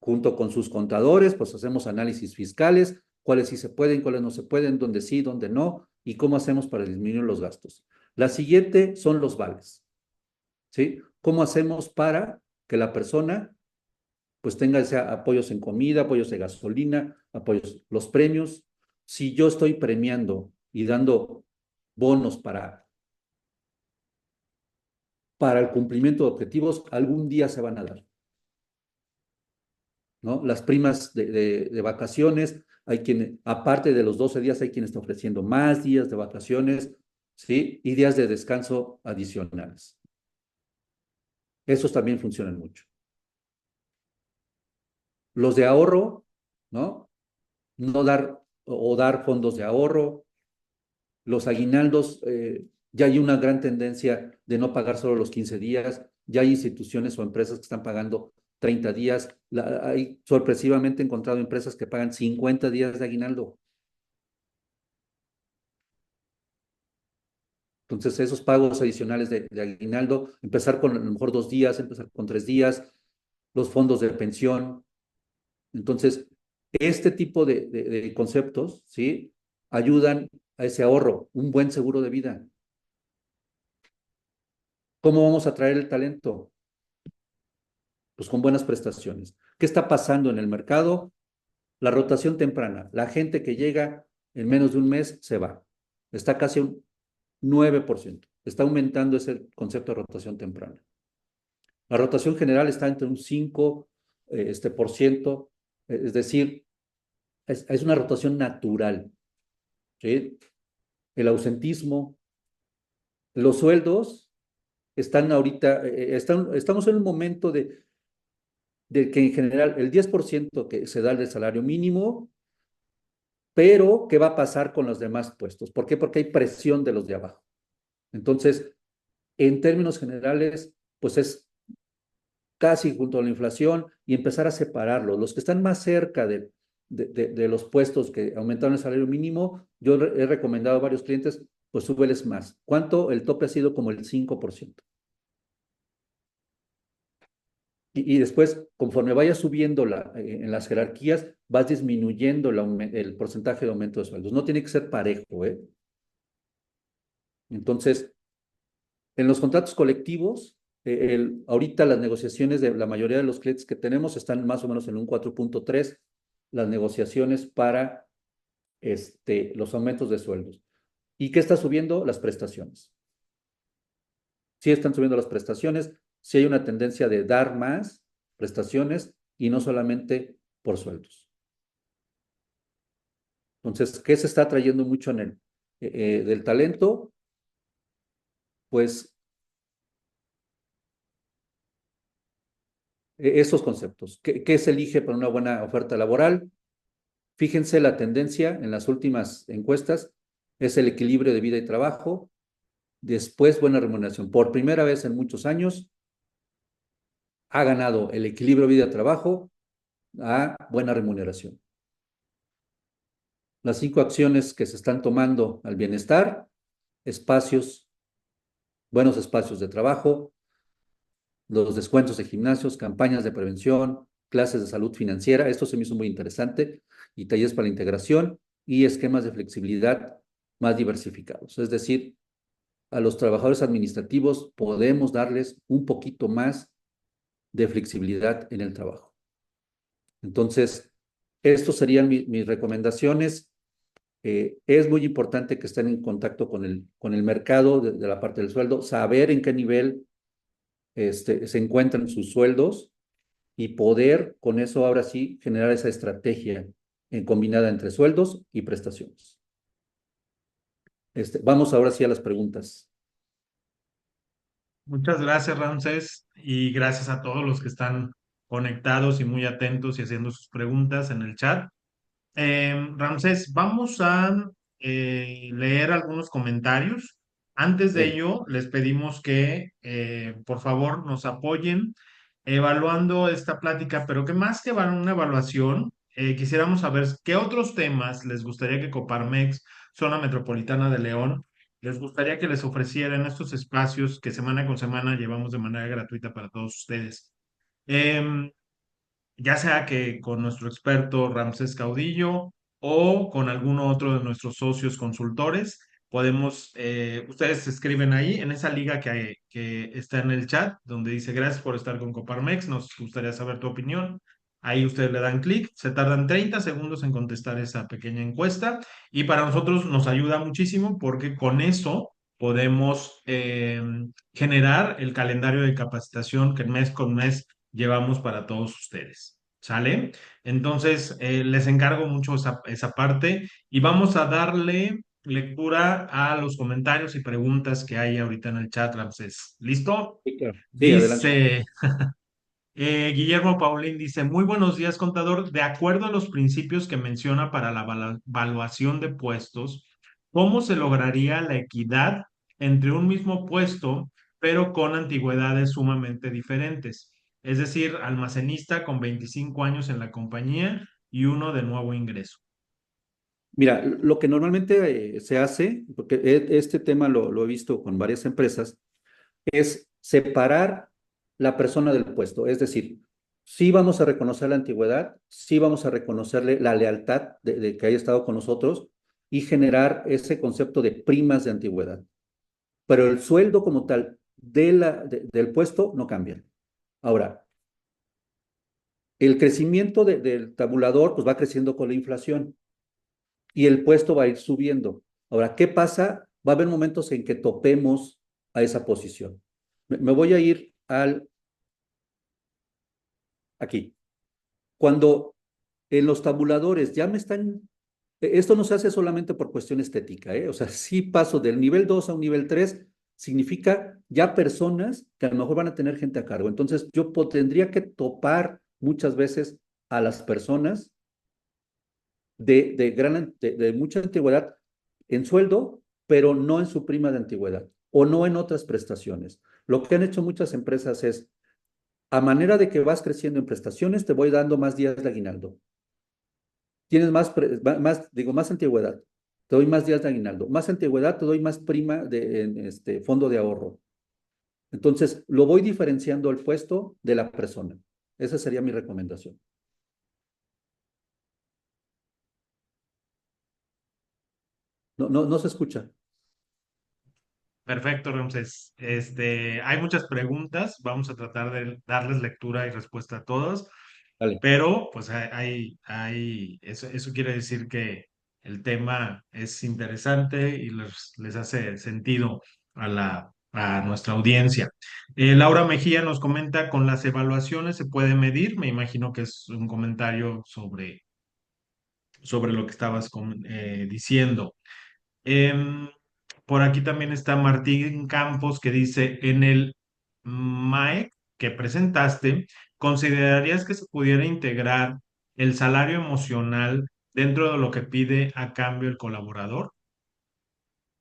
junto con sus contadores, pues hacemos análisis fiscales, cuáles sí se pueden, cuáles no se pueden, dónde sí, dónde no, y cómo hacemos para disminuir los gastos. La siguiente son los vales, ¿sí? ¿Cómo hacemos para que la persona pues tenga ese apoyos en comida, apoyos de gasolina, apoyos, los premios? Si yo estoy premiando y dando bonos para el cumplimiento de objetivos, algún día se van a dar. ¿No? Las primas de vacaciones, hay quien, aparte de los 12 días, hay quien está ofreciendo más días de vacaciones, ¿sí? Y días de descanso adicionales. Esos también funcionan mucho. Los de ahorro, ¿no? No dar o dar fondos de ahorro. Los aguinaldos, ya hay una gran tendencia de no pagar solo los 15 días. Ya hay instituciones o empresas que están pagando 30 días. Hay sorpresivamente encontrado empresas que pagan 50 días de aguinaldo. Entonces, esos pagos adicionales de aguinaldo, empezar con a lo mejor 2 días, empezar con 3 días, los fondos de pensión. Entonces, este tipo de conceptos, ¿sí? Ayudan a ese ahorro, un buen seguro de vida. ¿Cómo vamos a atraer el talento? Pues con buenas prestaciones. ¿Qué está pasando en el mercado? La rotación temprana. La gente que llega en menos de un mes se va. Está casi un 9%. Está aumentando ese concepto de rotación temprana. La rotación general está entre un 5 por ciento, es decir, es una rotación natural, ¿sí? El ausentismo, los sueldos están ahorita, estamos en un momento de que en general el 10% que se da del salario mínimo, pero ¿qué va a pasar con los demás puestos? ¿Por qué? Porque hay presión de los de abajo. Entonces, en términos generales, pues es casi junto a la inflación y empezar a separarlos. Los que están más cerca de los puestos que aumentaron el salario mínimo, yo he recomendado a varios clientes, pues súbeles más. ¿Cuánto? El tope ha sido como el 5%. Y después, conforme vayas subiendo en las jerarquías, vas disminuyendo el porcentaje de aumento de sueldos. No tiene que ser parejo, ¿eh? Entonces, en los contratos colectivos, ahorita las negociaciones de la mayoría de los clientes que tenemos están más o menos en un 4.3, las negociaciones para los aumentos de sueldos. ¿Y qué está subiendo? Las prestaciones. Sí están subiendo las prestaciones, sí hay una tendencia de dar más prestaciones y no solamente por sueldos. Entonces, ¿qué se está trayendo mucho en del talento? Pues esos conceptos. ¿Qué se elige para una buena oferta laboral? Fíjense la tendencia en las últimas encuestas, es el equilibrio de vida y trabajo, después buena remuneración. Por primera vez en muchos años ha ganado el equilibrio vida-trabajo a buena remuneración. Las 5 acciones que se están tomando al bienestar: espacios, buenos espacios de trabajo, los descuentos de gimnasios, campañas de prevención, clases de salud financiera, esto se me hizo muy interesante, y talleres para la integración y esquemas de flexibilidad más diversificados. Es decir, a los trabajadores administrativos podemos darles un poquito más de flexibilidad en el trabajo. Entonces, estos serían mis recomendaciones. Es muy importante que estén en contacto con el mercado de la parte del sueldo, saber en qué nivel se encuentran sus sueldos y poder con eso ahora sí generar esa estrategia combinada entre sueldos y prestaciones. Vamos ahora sí a las preguntas. Muchas gracias, Ramsés, y gracias a todos los que están conectados y muy atentos y haciendo sus preguntas en el chat. Ramsés, vamos a leer algunos comentarios. Antes de Sí, ello, les pedimos que por favor nos apoyen evaluando esta plática, pero que más que una evaluación, quisiéramos saber qué otros temas les gustaría que Coparmex, Zona Metropolitana de León, les gustaría que les ofrecieran estos espacios que semana con semana llevamos de manera gratuita para todos ustedes. Em, ya sea que con nuestro experto Ramsés Caudillo o con alguno otro de nuestros socios consultores, ustedes escriben ahí en esa liga que está en el chat, donde dice gracias por estar con Coparmex, nos gustaría saber tu opinión. Ahí ustedes le dan clic, se tardan 30 segundos en contestar esa pequeña encuesta y para nosotros nos ayuda muchísimo porque con eso podemos generar el calendario de capacitación que mes con mes llevamos para todos ustedes. ¿Sale? Entonces, les encargo mucho esa parte y vamos a darle lectura a los comentarios y preguntas que hay ahorita en el chat, Ramsés. ¿Listo? sí, claro. Sí, adelante. Dice Guillermo Paulín, dice, muy buenos días, contador. De acuerdo a los principios que menciona para la evaluación de puestos, ¿cómo se lograría la equidad entre un mismo puesto, pero con antigüedades sumamente diferentes? Es decir, almacenista con 25 años en la compañía y uno de nuevo ingreso. Mira, lo que normalmente se hace, porque este tema lo he visto con varias empresas, es separar la persona del puesto. Es decir, sí vamos a reconocer la antigüedad, sí vamos a reconocerle la lealtad de que haya estado con nosotros y generar ese concepto de primas de antigüedad. Pero el sueldo como tal del puesto no cambia. Ahora, el crecimiento del tabulador pues va creciendo con la inflación y el puesto va a ir subiendo. Ahora, ¿qué pasa? Va a haber momentos en que topemos a esa posición. Me voy a ir aquí. Cuando en los tabuladores ya me están, esto no se hace solamente por cuestión estética, ¿eh? O sea, si paso del nivel 2 a un nivel 3 significa ya personas que a lo mejor van a tener gente a cargo. Entonces, yo tendría que topar muchas veces a las personas de mucha antigüedad en sueldo, pero no en su prima de antigüedad o no en otras prestaciones. Lo que han hecho muchas empresas es, a manera de que vas creciendo en prestaciones, te voy dando más días de aguinaldo. Tienes más antigüedad, te doy más días de aguinaldo. Más antigüedad, te doy más prima en este fondo de ahorro. Entonces, lo voy diferenciando el puesto de la persona. Esa sería mi recomendación. No, no, no se escucha. Perfecto, Ramses. Hay muchas preguntas, vamos a tratar de darles lectura y respuesta a todos, Vale. pero pues eso quiere decir que el tema es interesante y les hace sentido a nuestra audiencia. Laura Mejía nos comenta, ¿con las evaluaciones se puede medir? Me imagino que es un comentario sobre lo que estabas diciendo. Em, por aquí también está Martín Campos que dice, en el MAE que presentaste, ¿considerarías que se pudiera integrar el salario emocional dentro de lo que pide a cambio el colaborador?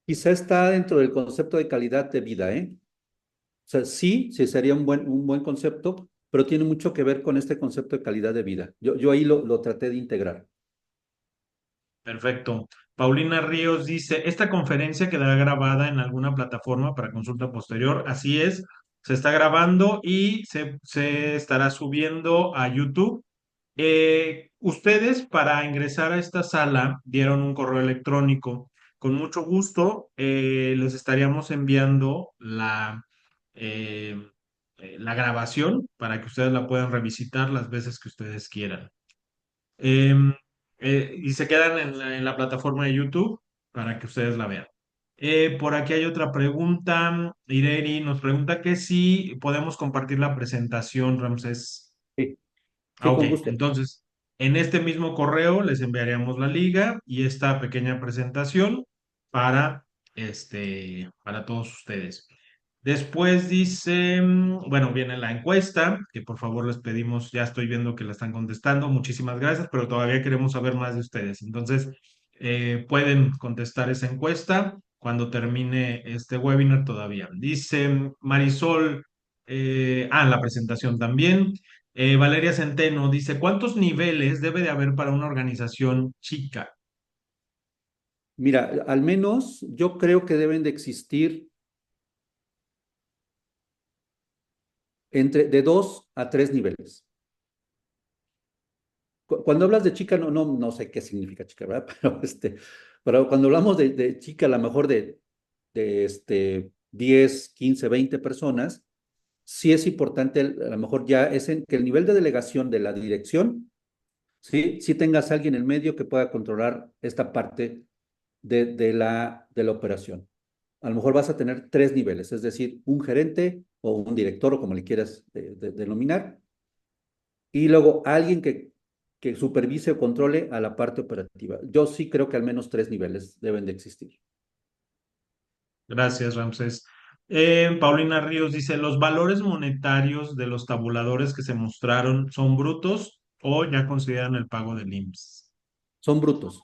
Quizá está dentro del concepto de calidad de vida, ¿eh? O sea, sí, sí sería un buen concepto, pero tiene mucho que ver con este concepto de calidad de vida. Yo ahí lo traté de integrar. Perfecto. Paulina Ríos dice, ¿esta conferencia quedará grabada en alguna plataforma para consulta posterior? Así es, se está grabando y se estará subiendo a YouTube. Ustedes para ingresar a esta sala dieron un correo electrónico. Con mucho gusto les estaríamos enviando eh, la grabación para que ustedes la puedan revisitar las veces que ustedes quieran. Em, y se quedan en la plataforma de YouTube para que ustedes la vean. Por aquí hay otra pregunta. Ireri nos pregunta que si podemos compartir la presentación, Ramsés. Sí, Ah, sí, ok, con gusto. entonces en este mismo correo les enviaríamos la liga y esta pequeña presentación para, para todos ustedes. Después dice, bueno, viene la encuesta, que por favor les pedimos, ya estoy viendo que la están contestando, muchísimas gracias, pero todavía queremos saber más de ustedes. Entonces, pueden contestar esa encuesta cuando termine este webinar todavía. Dice Marisol, la presentación también. Valeria Centeno dice, ¿cuántos niveles debe de haber para una organización chica? Mira, al menos yo creo que deben de existir de 2 a 3 niveles. Cuando hablas de chica, no sé qué significa chica, ¿verdad? Pero cuando hablamos de chica, a lo mejor de 10, 15, 20 personas, sí es importante, a lo mejor ya es que el nivel de delegación de la dirección, sí tengas alguien en medio que pueda controlar esta parte de la operación. A lo mejor vas a tener 3 niveles, es decir, un gerente o un director o como le quieras denominar, y luego alguien que supervise o controle a la parte operativa. Yo sí creo que al menos 3 niveles deben de existir. Gracias, Ramsés. Paulina Ríos dice, ¿los valores monetarios de los tabuladores que se mostraron son brutos o ya consideran el pago del IMSS? Son brutos.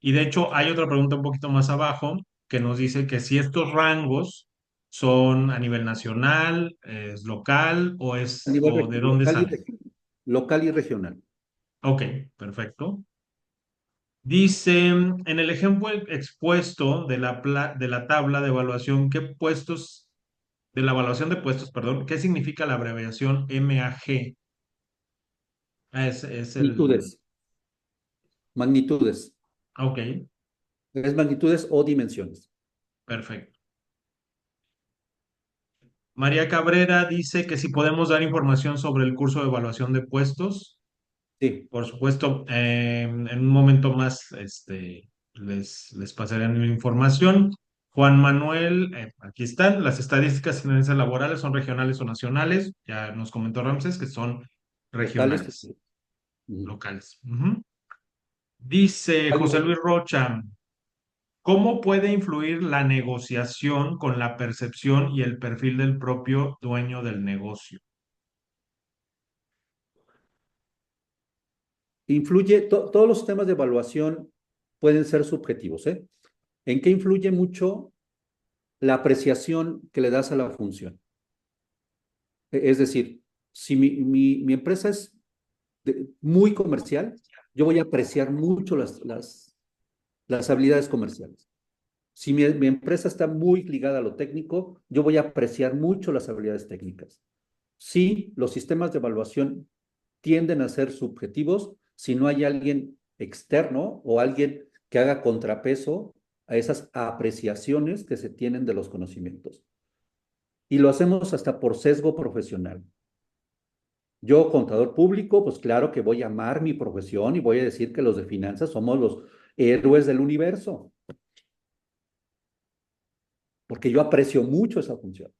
Y de hecho, hay otra pregunta un poquito más abajo que nos dice que si estos rangos son a nivel nacional, es local A nivel o de dónde local y salen. regional. Local y regional. Ok, perfecto. Dice, en el ejemplo expuesto de la tabla de evaluación, ¿qué puestos, de la evaluación de puestos, perdón, qué significa la abreviación MAG? Es el... Magnitudes, magnitudes. Ok, Es magnitudes o dimensiones. perfecto. María Cabrera dice que si podemos dar información sobre el curso de evaluación de puestos. Sí, Por supuesto, en un momento más les pasaré mi información. Juan Manuel, aquí están, las estadísticas y tendencias laborales son regionales o nacionales. Ya nos comentó Ramses que son locales. regionales, Ujú. locales. Ujú. Dice José Algo, Luis Rocha, ¿cómo puede influir la negociación con la percepción y el perfil del propio dueño del negocio? influye, todos los sistemas de evaluación pueden ser subjetivos, ¿eh? ¿En qué influye mucho la apreciación que le das a la función? Es decir, si mi empresa es muy comercial, yo voy a apreciar mucho las habilidades comerciales. Si mi empresa está muy ligada a lo técnico, yo voy a apreciar mucho las habilidades técnicas. Sí, los sistemas de evaluación tienden a ser subjetivos si no hay alguien externo o alguien que haga contrapeso a esas apreciaciones que se tienen de los conocimientos. Y lo hacemos hasta por sesgo profesional. Yo, contador público, pues claro que voy a amar mi profesión y voy a decir que los de finanzas somos los héroes del universo, porque yo aprecio mucho esa función.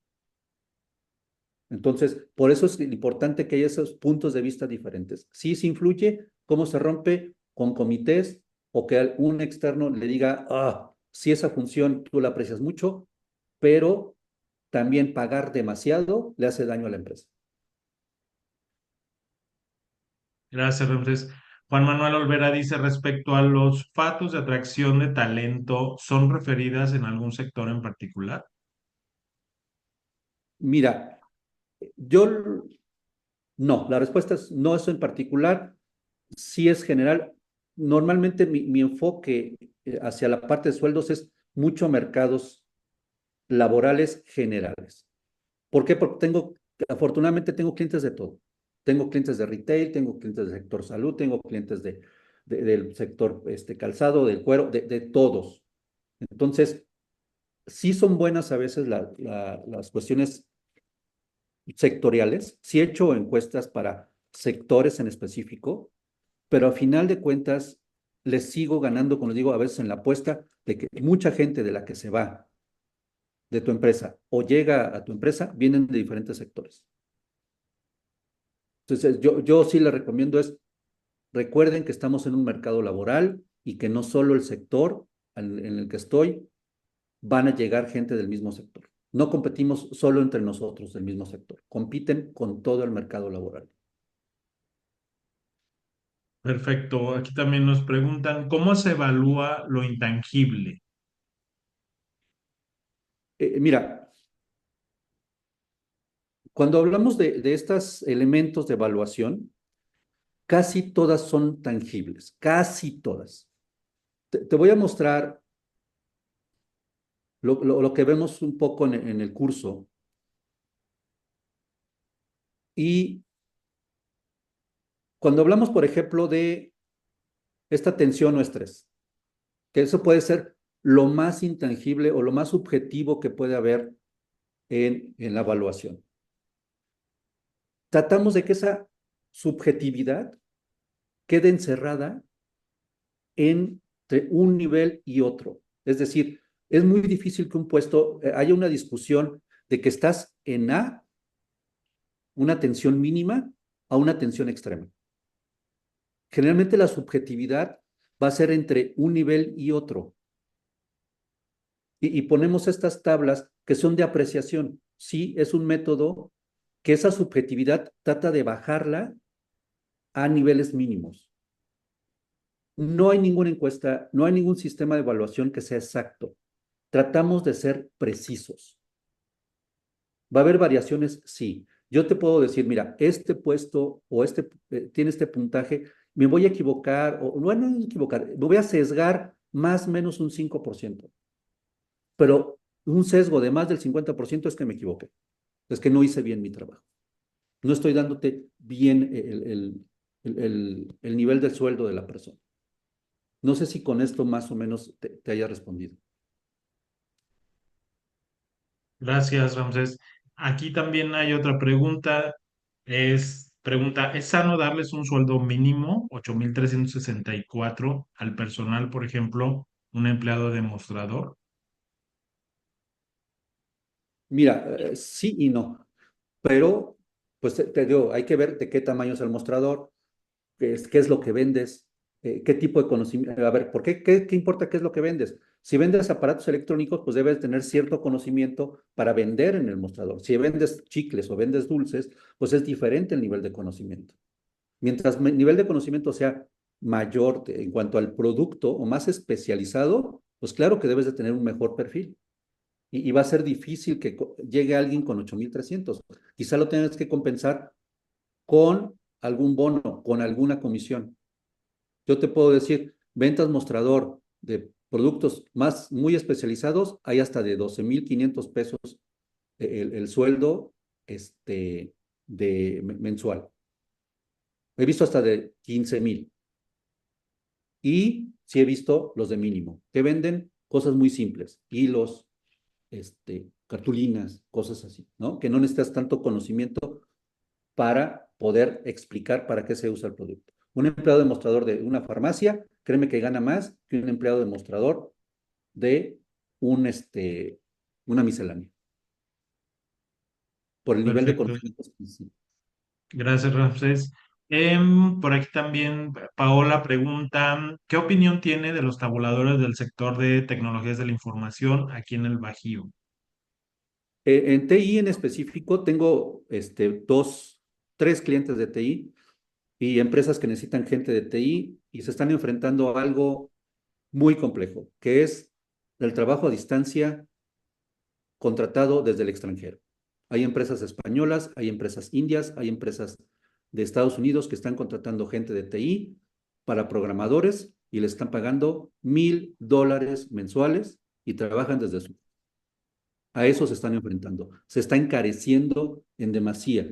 Entonces, por eso es importante que haya esos puntos de vista diferentes. Sí se influye cómo se rompe con comités o que un externo le diga, sí, esa función tú la aprecias mucho, pero también pagar demasiado le hace daño a la empresa. Gracias, Ramses. Juan Manuel Olvera dice respecto a los fatos de atracción de talento, ¿son referidas en algún sector en particular? Mira, yo no, la respuesta es no, eso en particular, sí es general. Normalmente mi enfoque hacia la parte de sueldos es mucho mercados laborales generales. ¿Por qué? Porque afortunadamente tengo clientes de todo. Tengo clientes de retail, tengo clientes del sector salud, tengo clientes del sector calzado, del cuero, de todos. Entonces, sí son buenas a veces las cuestiones sectoriales. Sí he hecho encuestas para sectores en específico, pero a final de cuentas les sigo ganando, como les digo, a veces en la apuesta de que mucha gente de la que se va de tu empresa o llega a tu empresa vienen de diferentes sectores. Entonces, yo sí les recomiendo es, recuerden que estamos en un mercado laboral y que no solo el sector en el que estoy van a llegar gente del mismo sector. No competimos solo entre nosotros del mismo sector, compiten con todo el mercado laboral. Perfecto. Aquí también nos preguntan, ¿cómo se evalúa lo intangible? Mira, cuando hablamos de estos elementos de evaluación, casi todas son tangibles, casi todas. Te voy a mostrar lo que vemos un poco en el curso y cuando hablamos, por ejemplo, de esta tensión o estrés, que eso puede ser lo más intangible o lo más subjetivo que puede haber en la evaluación. Tratamos de que esa subjetividad quede encerrada entre un nivel y otro. Es decir, es muy difícil que un puesto haya una discusión de que estás en una tensión mínima, a una tensión extrema. Generalmente la subjetividad va a ser entre un nivel y otro. Y ponemos estas tablas que son de apreciación. Sí, es un método que esa subjetividad trata de bajarla a niveles mínimos. No hay ninguna encuesta, no hay ningún sistema de evaluación que sea exacto. Tratamos de ser precisos. ¿Va a haber variaciones? Sí. Yo te puedo decir, mira, este puesto o tiene este puntaje me voy a equivocar, o bueno, no equivocar, me voy a sesgar más o menos un 5%, pero un sesgo de más del 50% es que me equivoqué, es que no hice bien mi trabajo. No estoy dándote bien el nivel de sueldo de la persona. No sé si con esto más o menos te haya respondido. Gracias, Ramsés. Aquí también hay otra pregunta. Pregunta, ¿es sano darles un sueldo mínimo, 8,364 al personal, por ejemplo, un empleado demostrador? Mira, sí y no, pero pues te digo, hay que ver de qué tamaño es el mostrador, qué es lo que vendes, qué tipo de conocimiento. A ver, ¿por qué importa qué es lo que vendes? Si vendes aparatos electrónicos, pues debes tener cierto conocimiento para vender en el mostrador. Si vendes chicles o vendes dulces, pues es diferente el nivel de conocimiento. Mientras el nivel de conocimiento sea mayor en cuanto al producto o más especializado, pues claro que debes de tener un mejor perfil. Y va a ser difícil que llegue alguien con 8,300. Quizá lo tengas que compensar con algún bono, con alguna comisión. Yo te puedo decir, ventas mostrador de productos más muy especializados, hay hasta de 12,500 pesos el sueldo mensual. He visto hasta de 15,000. Y sí he visto los de mínimo, que venden cosas muy simples, hilos, cartulinas, cosas así, ¿no? Que no necesitas tanto conocimiento para poder explicar para qué se usa el producto. Un empleado demostrador de una farmacia, créeme que gana más que un empleado demostrador de una miscelánea, por el nivel de Perfecto. conocimiento. Sí. Gracias, Ramsés. Por aquí también Paola pregunta, ¿qué opinión tiene de los tabuladores del sector de tecnologías de la información aquí en el Bajío? En TI en específico, tengo tres clientes de TI y empresas que necesitan gente de TI y se están enfrentando a algo muy complejo, que es el trabajo a distancia contratado desde el extranjero. Hay empresas españolas, hay empresas indias, hay empresas de Estados Unidos que están contratando gente de TI para programadores y le están pagando $1,000 mensuales y trabajan desde su... A eso se están enfrentando. Se está encareciendo en demasía.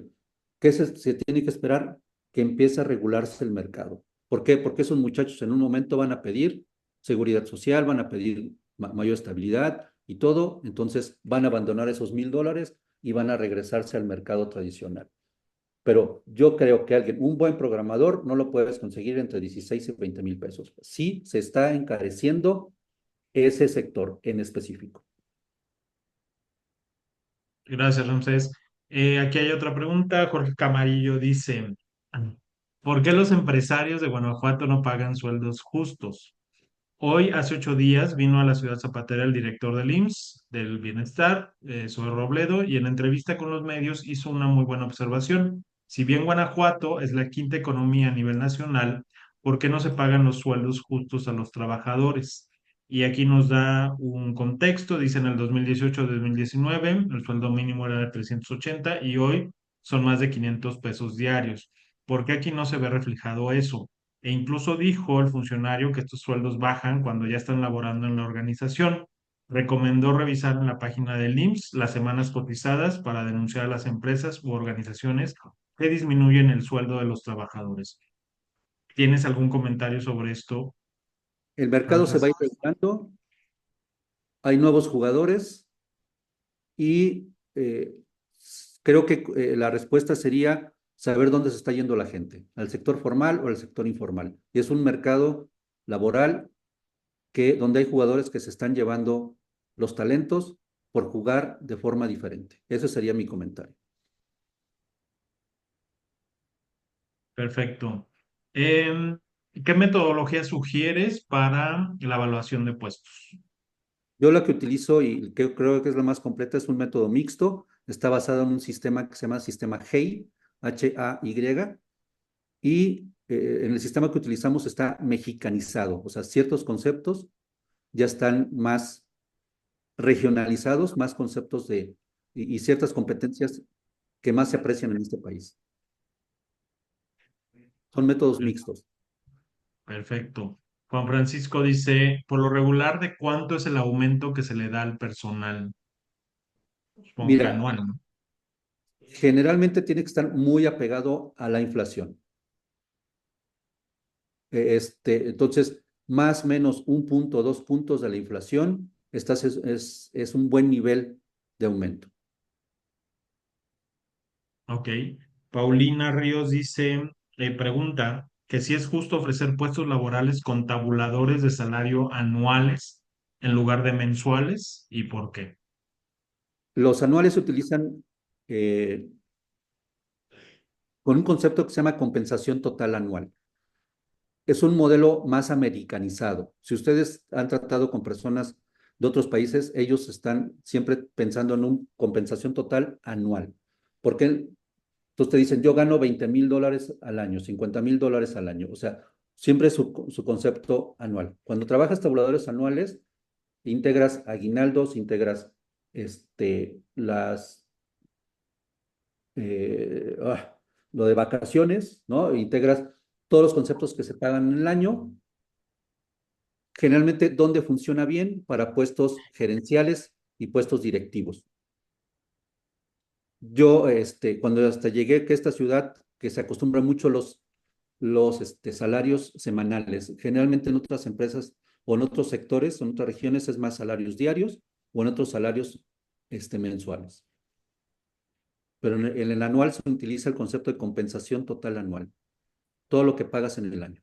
¿Qué se tiene que esperar? Que empiece a regularse el mercado. ¿Por qué? Porque esos muchachos en un momento van a pedir seguridad social, van a pedir mayor estabilidad y todo. Entonces van a abandonar esos $1,000 y van a regresarse al mercado tradicional. Pero yo creo que un buen programador, no lo puedes conseguir entre 16 y 20,000 pesos. Sí, se está encareciendo ese sector en específico. Gracias, Ramsés. Aquí hay otra pregunta. Jorge Camarillo dice, ¿por qué los empresarios de Guanajuato no pagan sueldos justos? Hoy, hace 8 días, vino a la ciudad zapatera el director del IMSS, del Bienestar, Zoe Robledo, y en la entrevista con los medios hizo una muy buena observación. Si bien Guanajuato es la quinta economía a nivel nacional, ¿por qué no se pagan los sueldos justos a los trabajadores? Y aquí nos da un contexto, dice en el 2018-2019 el sueldo mínimo era de 380 y hoy son más de 500 pesos diarios. ¿Por qué aquí no se ve reflejado eso? E incluso dijo el funcionario que estos sueldos bajan cuando ya están laborando en la organización. Recomendó revisar en la página del IMSS las semanas cotizadas para denunciar a las empresas u organizaciones que disminuyen el sueldo de los trabajadores. ¿Tienes algún comentario sobre esto, El mercado se Ramses? va a ir regulando, hay nuevos jugadores y creo que la respuesta sería saber dónde se está yendo la gente, al sector formal o al sector informal. Y es un mercado laboral donde hay jugadores que se están llevando los talentos por jugar de forma diferente. Ese sería mi comentario. Perfecto. Em, ¿Qué metodología sugieres para la evaluación de puestos? Yo la que utilizo y que creo que es la más completa es un método mixto. Está basado en un sistema que se llama sistema HAY, Hay, y en el sistema que utilizamos está mexicanizado, o sea, ciertos conceptos ya están más regionalizados, más conceptos y ciertas competencias que más se aprecian en este país. Son métodos mixtos. Perfecto. Juan Francisco dice, por lo regular, ¿de cuánto es el aumento que se le da al personal? Supongo que Mira, anual, ¿no? generalmente tiene que estar muy apegado a la inflación. Entonces, más o menos 1 punto, 2 puntos de la inflación, es un buen nivel de aumento. Ok. Paulina Ríos dice, pregunta que si es justo ofrecer puestos laborales con tabuladores de salario anuales en lugar de mensuales y por qué. Los anuales se utilizan eh, con un concepto que se llama compensación total anual. Es un modelo más americanizado. Si ustedes han tratado con personas de otros países, ellos están siempre pensando en una compensación total anual. Porque entonces te dicen, yo gano $20,000 al año, $50,000 al año. O sea, siempre es su concepto anual. Cuando trabajas tabuladores anuales, integras aguinaldos, integras las eh, ah, lo de vacaciones, ¿no? Integras todos los conceptos que se pagan en el año, generalmente donde funciona bien para puestos gerenciales y puestos directivos. Yo, cuando hasta llegué a esta ciudad, que se acostumbra mucho los salarios semanales, generalmente en otras empresas o en otros sectores o en otras regiones es más salarios diarios o en otros salarios mensuales. Pero en el anual se utiliza el concepto de compensación total anual, todo lo que pagas en el año.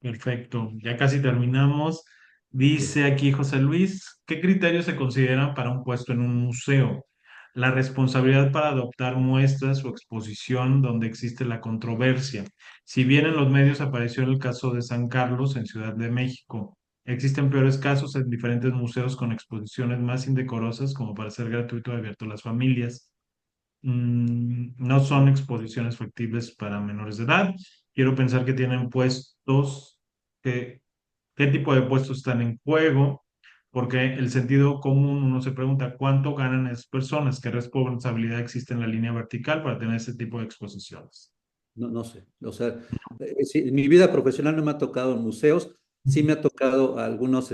Perfecto, ya casi terminamos. Bien. Dice aquí José Luis, ¿qué criterios se consideran para un puesto en un museo? La responsabilidad para adoptar muestras o exposición donde existe la controversia. Si bien en los medios apareció el caso de San Carlos en Ciudad de México, existen peores casos en diferentes museos con exposiciones más indecorosas como para ser gratuito y abierto a las familias. No son exposiciones factibles para menores de edad. Quiero pensar que tienen puestos, que, qué tipo de puestos están en juego, porque el sentido común uno se pregunta cuánto ganan esas personas, qué responsabilidad existe en la línea vertical para tener ese tipo de exposiciones. No, no sé. O sea, sí, en mi vida profesional no me ha tocado en museos, sí me ha tocado algunos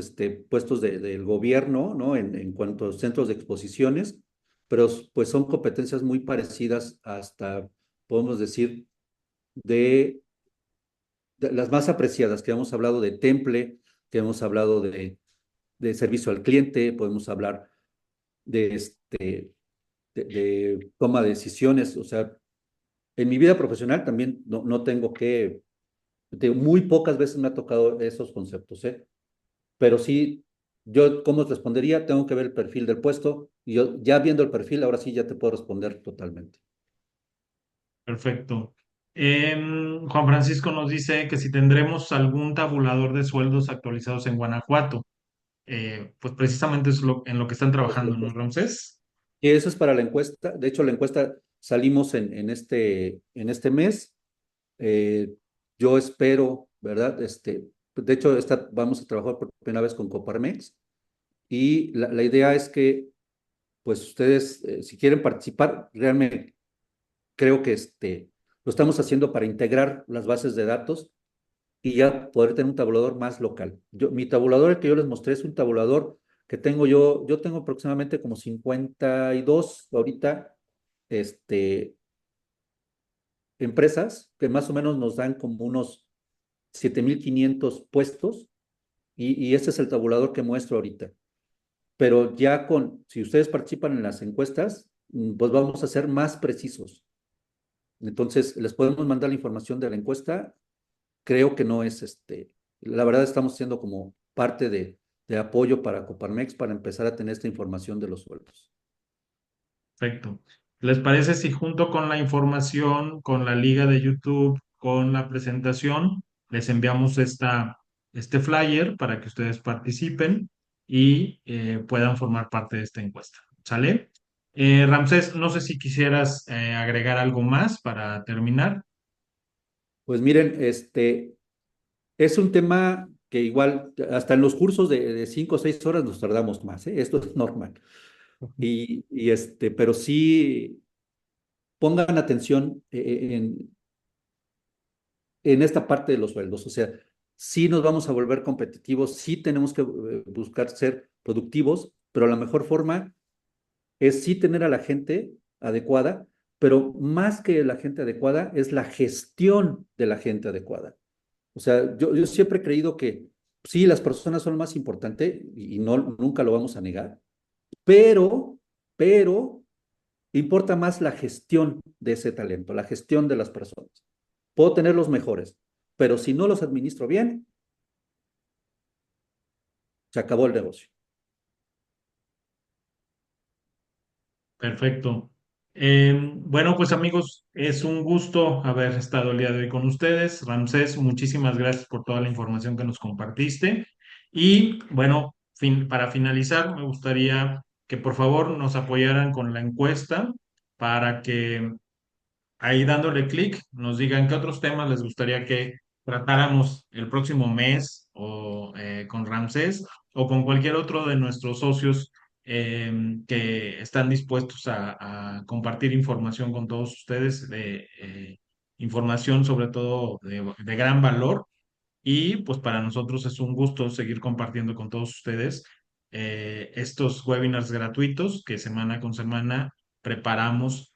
puestos del gobierno, ¿no? En cuanto a centros de exposiciones, pero pues son competencias muy parecidas hasta, podemos decir, de, de las más apreciadas, que hemos hablado de temple, que hemos hablado de servicio al cliente, podemos hablar de, de toma de decisiones, o sea, en mi vida profesional también no tengo que muy pocas veces me ha tocado esos conceptos, ¿eh? Pero sí, yo, ¿cómo respondería? Tengo que ver el perfil del puesto y yo, ya viendo el perfil, ahora sí ya te puedo responder totalmente. Perfecto. Juan Francisco nos dice que si tendremos algún tabulador de sueldos actualizados en Guanajuato. Pues precisamente es en lo que están trabajando, ¿no, Ramsés? Y eso es para la encuesta. De hecho, la encuesta salimos en este mes. Eh, yo espero, ¿verdad? De hecho, vamos a trabajar por primera vez con Coparmex y la idea es que, pues ustedes, si quieren participar, realmente creo que lo estamos haciendo para integrar las bases de datos y ya poder tener un tabulador más local. Mi tabulador, el que yo les mostré, es un tabulador que tengo yo tengo aproximadamente como 52 ahorita, empresas que más o menos nos dan como unos 7,500 puestos y este es el tabulador que muestro ahorita. Pero ya si ustedes participan en las encuestas, pues vamos a ser más precisos. Entonces, les podemos mandar la información de la encuesta. Creo que no es la verdad estamos siendo como parte de apoyo para Coparmex para empezar a tener esta información de los sueldos. Perfecto. ¿Les parece si junto con la información, con la liga de YouTube, con la presentación, les enviamos este flyer para que ustedes participen y puedan formar parte de esta encuesta? ¿Sale? Ramsés, no sé si quisieras agregar algo más para terminar. Pues miren, es un tema que igual, hasta en los cursos de 5 o 6 horas nos tardamos más, ¿eh? Esto es normal. Pero sí pongan atención en esta parte de los sueldos. O sea, sí nos vamos a volver competitivos, sí tenemos que buscar ser productivos, pero la mejor forma es sí tener a la gente adecuada, pero más que la gente adecuada es la gestión de la gente adecuada. O sea, yo siempre he creído que sí, las personas son lo más importante y no, nunca lo vamos a negar, pero importa más la gestión de ese talento, la gestión de las personas. Puedo tener los mejores, pero si no los administro bien, se acabó el negocio. Perfecto. Bueno, pues amigos, es un gusto haber estado el día de hoy con ustedes. Ramsés, muchísimas gracias por toda la información que nos compartiste. Y bueno, para finalizar, me gustaría que por favor nos apoyaran con la encuesta para que ahí dándole clic, nos digan qué otros temas les gustaría que tratáramos el próximo mes o con Ramsés o con cualquier otro de nuestros socios que están dispuestos a compartir información con todos ustedes, información sobre todo de gran valor y pues para nosotros es un gusto seguir compartiendo con todos ustedes estos webinars gratuitos que semana con semana preparamos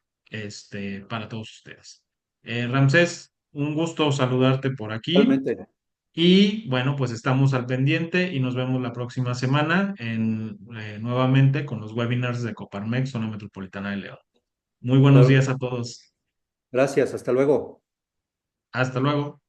para todos ustedes. Ramsés, un gusto saludarte por aquí Realmente, y bueno, pues estamos al pendiente y nos vemos la próxima semana nuevamente con los webinars de Coparmex, Zona Metropolitana de León. Muy buenos claro que días sí. a todos. Gracias, hasta luego. Hasta luego.